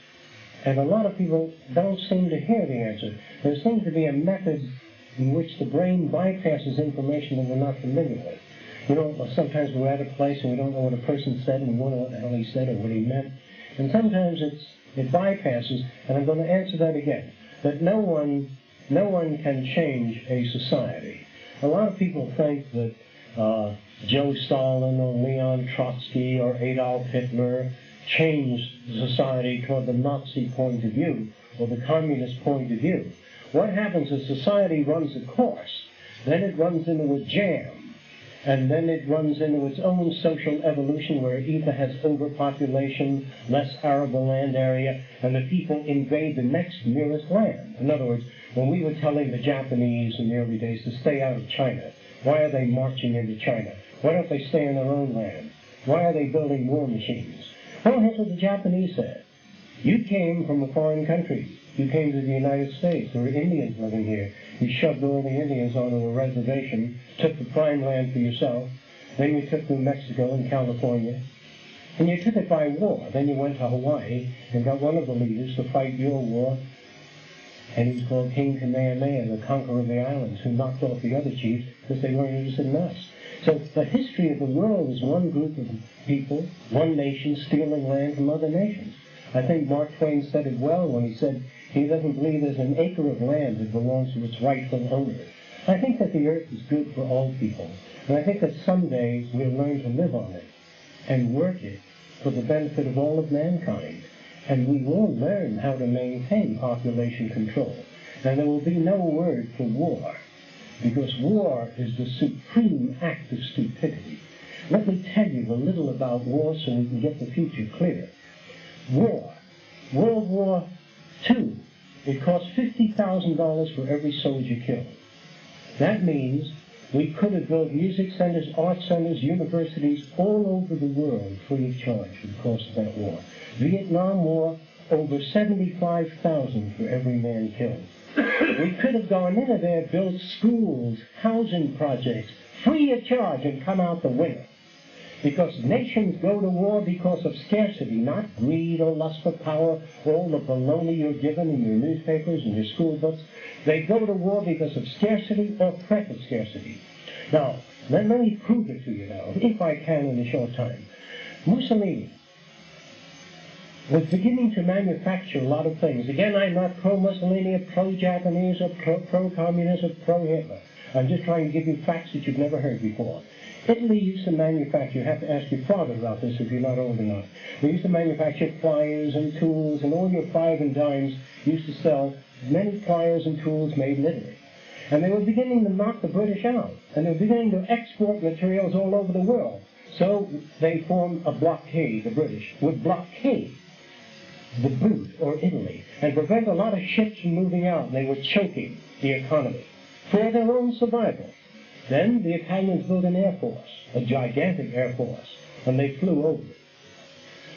and a lot of people don't seem to hear the answer. There seems to be a method in which the brain bypasses information that we're not familiar with. You know, sometimes we're at a place and we don't know what a person said and we don't know what the hell he said or what he meant. And sometimes it bypasses, and I'm going to answer that again, that no one can change a society. A lot of people think that Joe Stalin or Leon Trotsky or Adolf Hitler changed society toward the Nazi point of view or the communist point of view. What happens is society runs a course, then it runs into a jam, and then it runs into its own social evolution where it either has overpopulation, less arable land area, and the people invade the next nearest land. In other words, when we were telling the Japanese in the early days to stay out of China, why are they marching into China? Why don't they stay in their own land? Why are they building war machines? Well, here's what the Japanese said. You came from a foreign country. You came to the United States. There were Indians living here. You shoved all the Indians onto a reservation, took the prime land for yourself, then you took New Mexico and California, and you took it by war. Then you went to Hawaii and got one of the leaders to fight your war, and he was called King Kamehameha, the conqueror of the islands, who knocked off the other chiefs because they weren't interested in us. So the history of the world is one group of people, one nation, stealing land from other nations. I think Mark Twain said it well when he said he doesn't believe there's an acre of land that belongs to its rightful owner. I think that the earth is good for all people, and I think that someday we'll learn to live on it and work it for the benefit of all of mankind. And we will learn how to maintain population control. And there will be no word for war, because war is the supreme act of stupidity. Let me tell you a little about war so we can get the future clear. War. World War II. It cost $50,000 for every soldier killed. That means we could have built music centers, art centers, universities all over the world free of charge for the cost of that war. Vietnam War, over 75,000 for every man killed. We could have gone into there, built schools, housing projects, free of charge, and come out the winner. Because nations go to war because of scarcity, not greed or lust for power, all the baloney you're given in your newspapers and your school books. They go to war because of scarcity or threat of scarcity. Now, let me prove it to you now, if I can in a short time. Mussolini was beginning to manufacture a lot of things. Again, I'm not pro-Mussolini, or pro-Japanese, or pro-communist, or pro-Hitler. I'm just trying to give you facts that you've never heard before. Italy used to manufacture, you have to ask your father about this if you're not old enough. They used to manufacture pliers and tools, and all your five and dimes used to sell many pliers and tools made in Italy. And they were beginning to knock the British out, and they were beginning to export materials all over the world. So they formed a blockade, the British, would blockade the boot, or Italy, and prevent a lot of ships from moving out, and they were choking the economy for their own survival. Then the Italians built an air force, a gigantic air force, and they flew over it.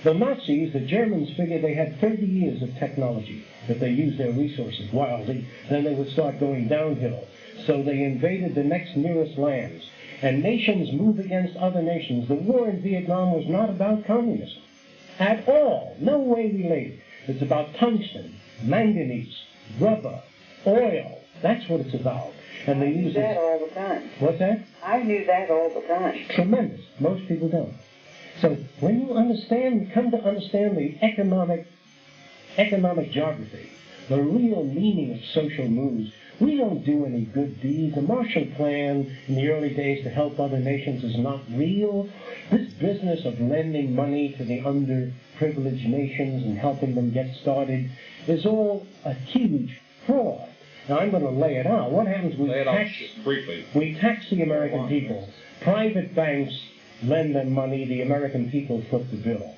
The Nazis, the Germans, figured they had 30 years of technology, that they used their resources wildly, then they would start going downhill. So they invaded the next nearest lands, and nations moved against other nations. The war in Vietnam was not about communism at all, no way related. It's about tungsten, manganese, rubber, oil. That's what it's about. And they use that all the time. What's that? I knew that all the time. Tremendous. Most people don't. So when you come to understand the economic geography, the real meaning of social moves, we don't do any good deeds. The Marshall Plan in the early days to help other nations is not real. This business of lending money to the underprivileged nations and helping them get started is all a huge fraud. Now, I'm going to lay it out. What happens? We tax the American people. Private banks lend them money. The American people foot the bill.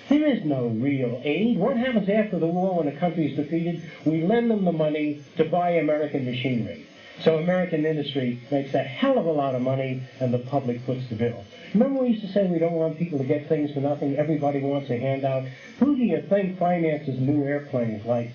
There is no real aid. What happens after the war when a country is defeated? We lend them the money to buy American machinery. So American industry makes a hell of a lot of money, and the public foots the bill. Remember we used to say we don't want people to get things for nothing? Everybody wants a handout. Who do you think finances new airplanes like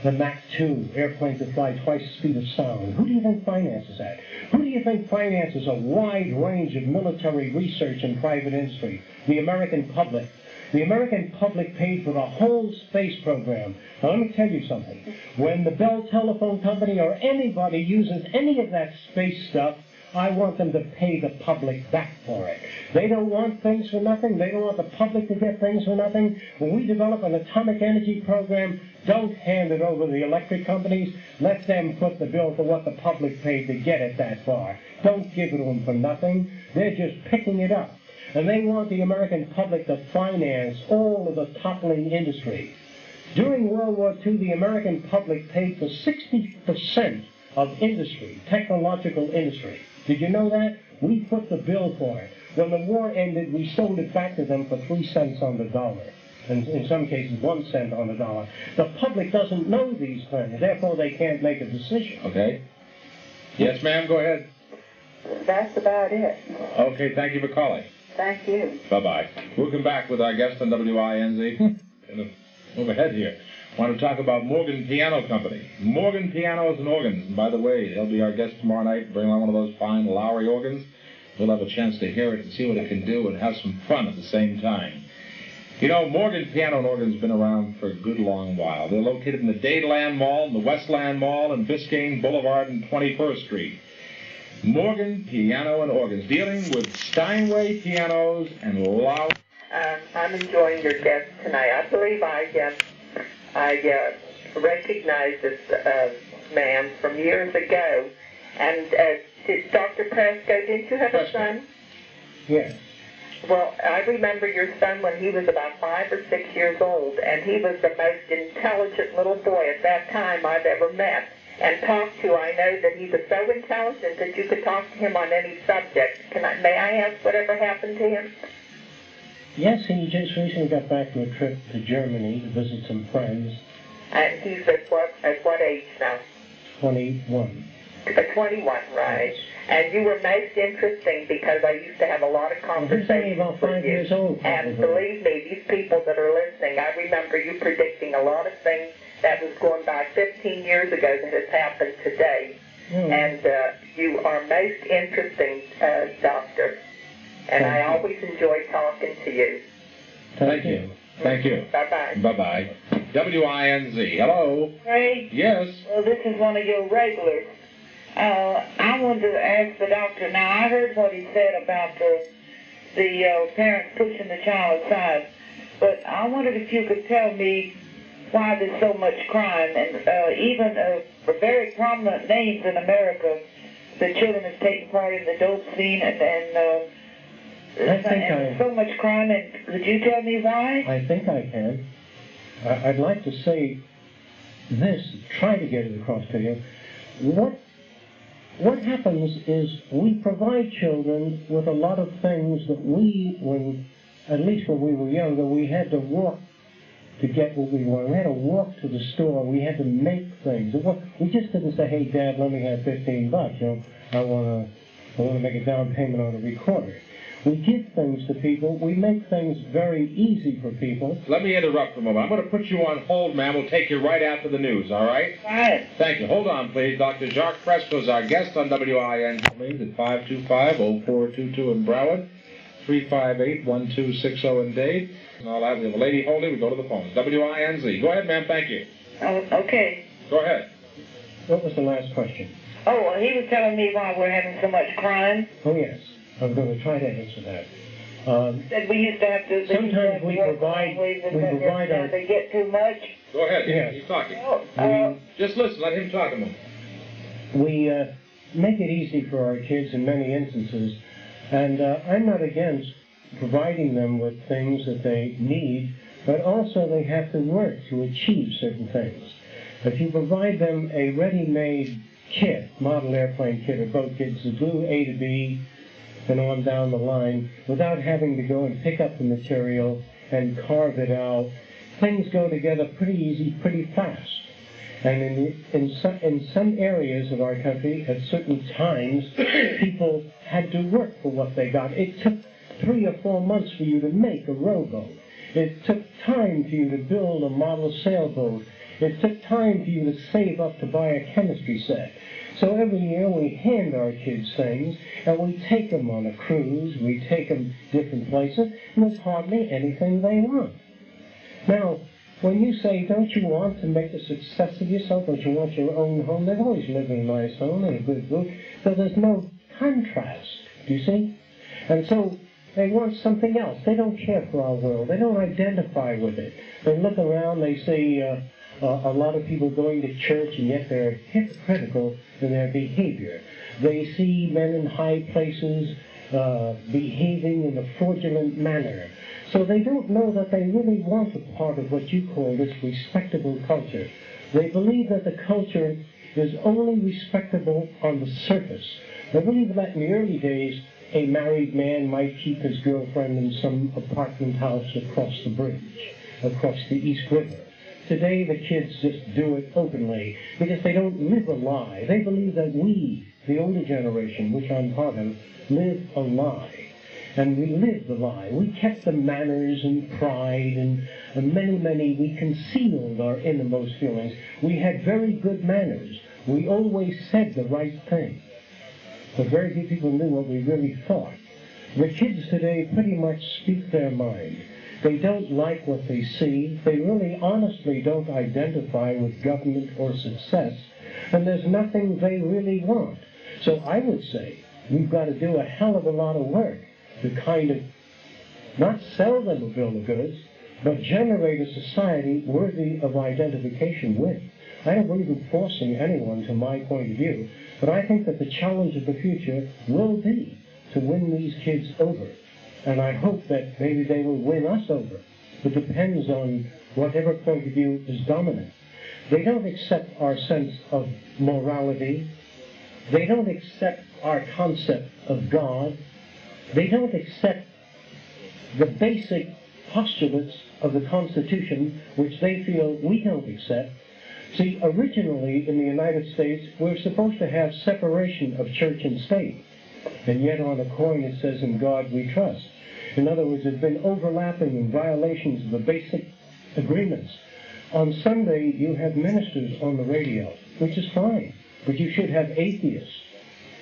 the Mach 2, airplanes that fly twice the speed of sound? Who do you think finances that? Who do you think finances a wide range of military research and private industry? The American public. The American public paid for the whole space program. Now let me tell you something. When the Bell Telephone Company or anybody uses any of that space stuff, I want them to pay the public back for it. They don't want things for nothing. They don't want the public to get things for nothing. When we develop an atomic energy program, don't hand it over to the electric companies. Let them foot the bill for what the public paid to get it that far. Don't give it to them for nothing. They're just picking it up. And they want the American public to finance all of the toppling industry. During World War II, the American public paid for 60% of industry, technological industry. Did you know that? We put the bill for it. When the war ended, we sold it back to them for 3 cents on the dollar. And in some cases, 1 cent on the dollar. The public doesn't know these things, therefore they can't make a decision. Okay. Yes, ma'am, go ahead. That's about it. Okay, thank you for calling. Thank you. Bye-bye. We'll come back with our guest on WINZ. Move ahead here. I want to talk about Morgan Piano Company. Morgan Pianos and Organs. And by the way, they'll be our guest tomorrow night. Bring along one of those fine Lowry organs. we'll have a chance to hear it and see what it can do and have some fun at the same time. You know, Morgan Piano and Organ's been around for a good long while. They're located in the Dadeland Mall, and the Westland Mall, and Biscayne Boulevard and 21st Street. Morgan Piano and Organs, dealing with Steinway pianos and loud. I'm enjoying your guest tonight. I believe I recognize this man from years ago. And Dr. Presco, didn't you have a son? Yes. Well, I remember your son when he was about 5 or 6 years old, and he was the most intelligent little boy at that time I've ever met and talked to. I know that he was so intelligent that you could talk to him on any subject. May I ask whatever happened to him? Yes, he just recently got back from a trip to Germany to visit some friends. And he's at what age now? 21. 21, right. And you were most interesting because I used to have a lot of conversations Well, he's only about 5 years old. And believe me, these people that are listening, I remember you predicting a lot of things that was going back 15 years ago that has happened today. And you are most interesting, Doctor. And I always enjoy talking to you. Thank you. Thank you. Bye-bye. Bye-bye. WINZ. Hello. Ray? Yes. Well, this is one of your regulars. I wanted to ask the doctor. Now, I heard what he said about the parents pushing the child aside, but I wondered if you could tell me why there's so much crime, and even for very prominent names in America, the children have taken part in the dope scene, and so much crime, and could you tell me why? I think I can. I'd like to say this, try to get it across to you. What happens is we provide children with a lot of things that at least when we were younger, we had to walk to get what we wanted. We had to walk to the store. We had to make things. We just didn't say, "Hey, Dad, let me have $15. I want to make a down payment on a recorder." We give things to people. We make things very easy for people. Let me interrupt for a moment. I'm going to put you on hold, ma'am. We'll take you right after the news, all right? Right. Thank you. Hold on, please. Dr. Jacques Fresco is our guest on WINZ at 525-0422 in Broward, 358-1260 in Dade. And all that. We have a lady holding. We go to the phones. WINZ. Go ahead, ma'am. Thank you. Oh, okay. Go ahead. What was the last question? Oh, well, he was telling me why we're having so much crime. Oh, yes. I'm going to try to answer that. That we used to have to... Sometimes we provide our... They get too much. Go ahead. Yes. He's talking. Just listen. Let him talk a moment. We make it easy for our kids in many instances, and I'm not against providing them with things that they need, but also they have to work to achieve certain things. If you provide them a ready-made kit, model airplane kit or boat kit, to do A to B and on down the line, without having to go and pick up the material and carve it out, things go together pretty easy, pretty fast. And in some areas of our country, at certain times, people had to work for what they got. It took 3 or 4 months for you to make a rowboat. It took time for you to build a model sailboat. It took time for you to save up to buy a chemistry set. So every year we hand our kids things, and we take them on a cruise, we take them different places, and there's hardly anything they want. Now, when you say, don't you want to make a success of yourself, don't you want your own home, they've always lived in a nice home and a good roof, so there's no contrast, do you see? And so they want something else. They don't care for our world. They don't identify with it. They look around, they see a lot of people going to church, and yet they're hypocritical in their behavior. They see men in high places behaving in a fraudulent manner. So they don't know that they really want a part of what you call this respectable culture. They believe that the culture is only respectable on the surface. They believe that in the early days, a married man might keep his girlfriend in some apartment house across the bridge, across the East River. Today, the kids just do it openly because they don't live a lie. They believe that we, the older generation, which I'm part of, live a lie. And we lived the lie. We kept the manners and pride and we concealed our innermost feelings. We had very good manners. We always said the right thing. but very few people knew what we really thought. The kids today pretty much speak their mind. They don't like what they see. They really honestly don't identify with government or success, and there's nothing they really want. So I would say we've got to do a hell of a lot of work to kind of not sell them a bill of goods, but generate a society worthy of identification with. I don't believe in forcing anyone to my point of view, but I think that the challenge of the future will be to win these kids over. And I hope that maybe they will win us over. It depends on whatever point of view is dominant. They don't accept our sense of morality. They don't accept our concept of God. They don't accept the basic postulates of the Constitution, which they feel we don't accept. See, originally in the United States, we're supposed to have separation of church and state. And yet on a coin it says, "In God we trust." In other words, there's been overlapping and violations of the basic agreements. On Sunday, you have ministers on the radio, which is fine. But you should have atheists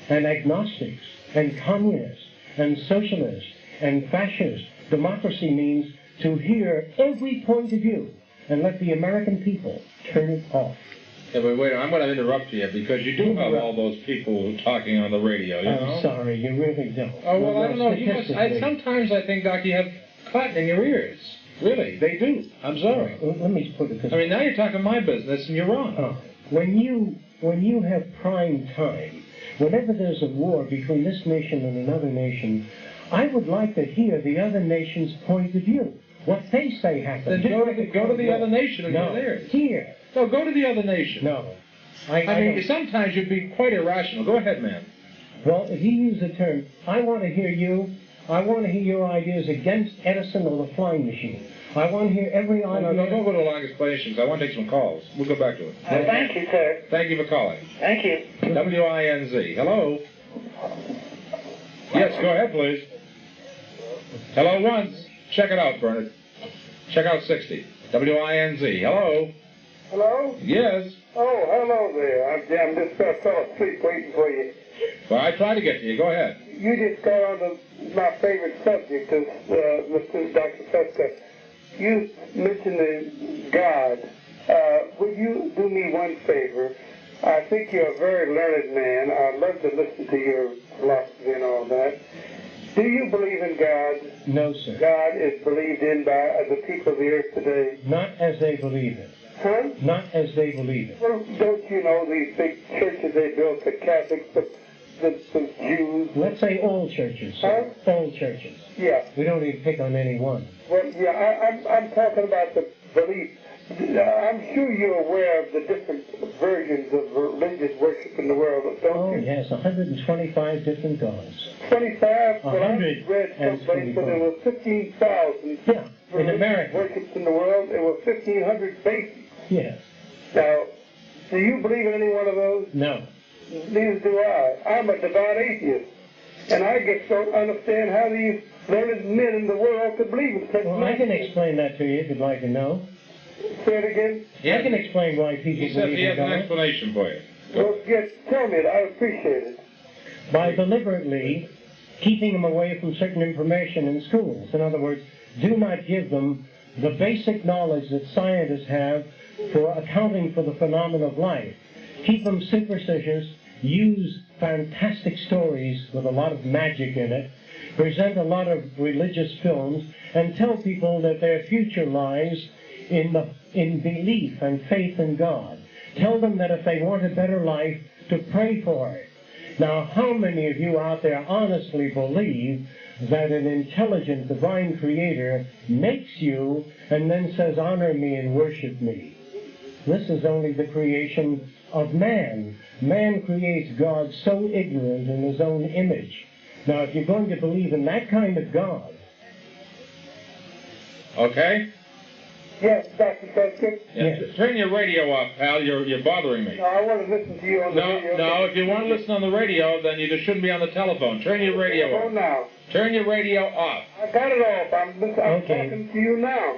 and agnostics and communists and socialists and fascists. Democracy means to hear every point of view and let the American people turn it off. Yeah, but wait, I'm going to interrupt you because you do have all those people talking on the radio, you know? I'm sorry, you really don't. Oh, well, I don't know. Sometimes I think, Doc, you have cotton in your ears. Really, they do. I'm sorry. Let me put it this way. I mean, now you're talking my business and you're wrong. When you have prime time, whenever there's a war between this nation and another nation, I would like to hear the other nation's point of view. What they say happens. Then go to the other nation and no, hear theirs. Here. No, go to the other nation. No. I mean, sometimes you'd be quite irrational. Go ahead, man. Well, if you use the term, I want to hear you. I want to hear your ideas against Edison or the flying machine. I want to hear every idea. No, don't go to a long explanation, because I want to take some calls. We'll go back to it. Thank you, sir. Thank you for calling. Thank you. WINZ. Hello? Yes, go ahead, please. Hello once. Check it out, Bernard. Check out 60. WINZ. Hello? Hello? Yes. Oh, hello there. I'm just fell asleep waiting for you. Well, I tried to get to you. Go ahead. You just got on to my favorite subject, Mr. Dr. Festa. You mentioned God. Would you do me one favor? I think you're a very learned man. I'd love to listen to your philosophy and all that. Do you believe in God? No, sir. God is believed in by the people of the earth today? Not as they believe it. Huh? Not as they believe it. Well, don't you know these big churches they built, the Catholics, the Jews? Let's say all churches, sir. Huh? All churches. Yeah. We don't even pick on any one. Well, yeah, I'm talking about the belief. I'm sure you're aware of the different versions of religious worship in the world, don't you? Oh, yes, 125 different gods. 25? Well, I 100 read someplace that there were 15,000 Yeah, in America. worships in the world. There were 1,500 basics. Yes. Now, do you believe in any one of those? No. Neither do I. I'm a devout atheist. And I just don't understand how these learned men in the world could believe in such Well, I can explain that to you if you'd like to know. Say it again? I can explain why people He said believe he has in an God. explanation for you. Well, yes, tell me it. I appreciate it. By deliberately keeping them away from certain information in schools. In other words, do not give them the basic knowledge that scientists have for accounting for the phenomena of life. Keep them superstitious, use fantastic stories with a lot of magic in it, present a lot of religious films, and tell people that their future lies in belief and faith in God. Tell them that if they want a better life, to pray for it. Now, how many of you out there honestly believe that an intelligent divine creator makes you and then says, honor me and worship me? This is only the creation of man. Man creates God so ignorant in his own image. Now, if you're going to believe in that kind of God... Okay? Yes, Dr. Fester? Yes. Turn your radio off, pal. You're bothering me. No, I want to listen to you on the radio. No, if you want to listen on the radio, then you just shouldn't be on the telephone. Turn your radio Oh, off. now. Turn your radio off. I got it off. I'm Okay. talking to you now.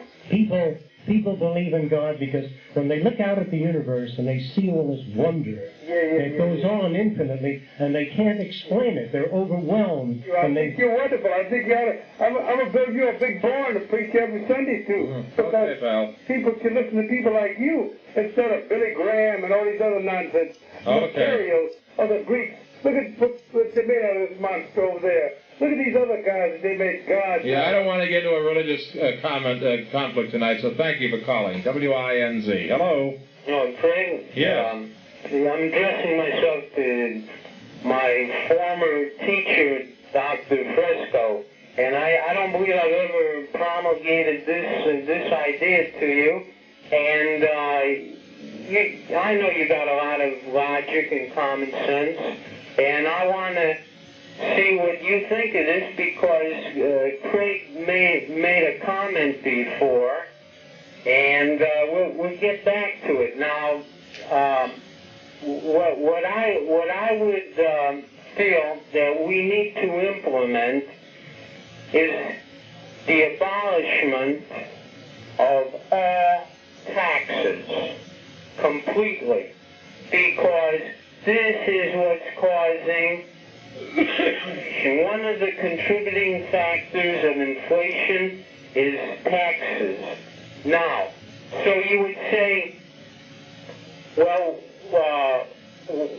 people believe in God because when they look out at the universe and they see all this wonder, it goes on infinitely, and they can't explain it. They're overwhelmed. I think you're wonderful. I think you ought to, I'm a big, you're a big barn to preach every Sunday to. Because people should listen to people like you instead of Billy Graham and all these other nonsense materials of the Greeks. Look at what they made out of this monster over there. Look at these other guys that they made gods. Yeah, I don't want to get into a religious conflict tonight, so thank you for calling. WINZ. Hello. No, Craig? Yeah. I'm addressing myself to my former teacher, Dr. Fresco, and I don't believe I've ever promulgated this idea to you, and I know you got a lot of logic and common sense, and I want to see what you think of this because Craig made a comment before, and we'll get back to it. Now, what I would feel that we need to implement is the abolishment of all taxes completely, because this is what's causing one of the contributing factors of inflation is taxes. Now, so you would say, well,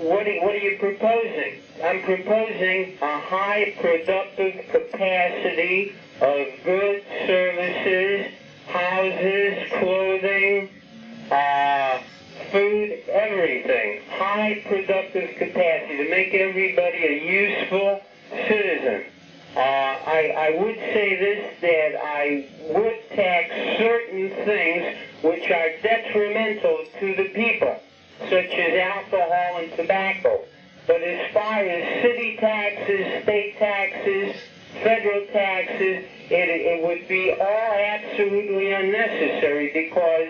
what are you proposing? I'm proposing a high productive capacity of goods, services, houses, clothing, food, everything. High productive capacity to make everybody a useful citizen. I would say this, that I would tax certain things which are detrimental to the people, such as alcohol and tobacco. But as far as city taxes, state taxes, federal taxes, it would be all absolutely unnecessary because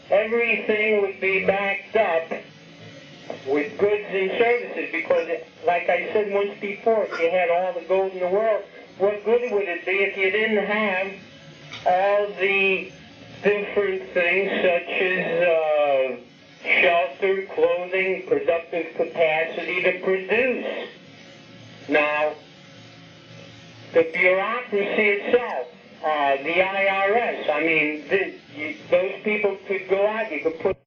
everything would be backed up with goods and services, because, like I said once before, if you had all the gold in the world, what good would it be if you didn't have all the different things such as shelter, clothing, productive capacity to produce? Now, the bureaucracy itself, the IRS, I mean, those people could go out, you could put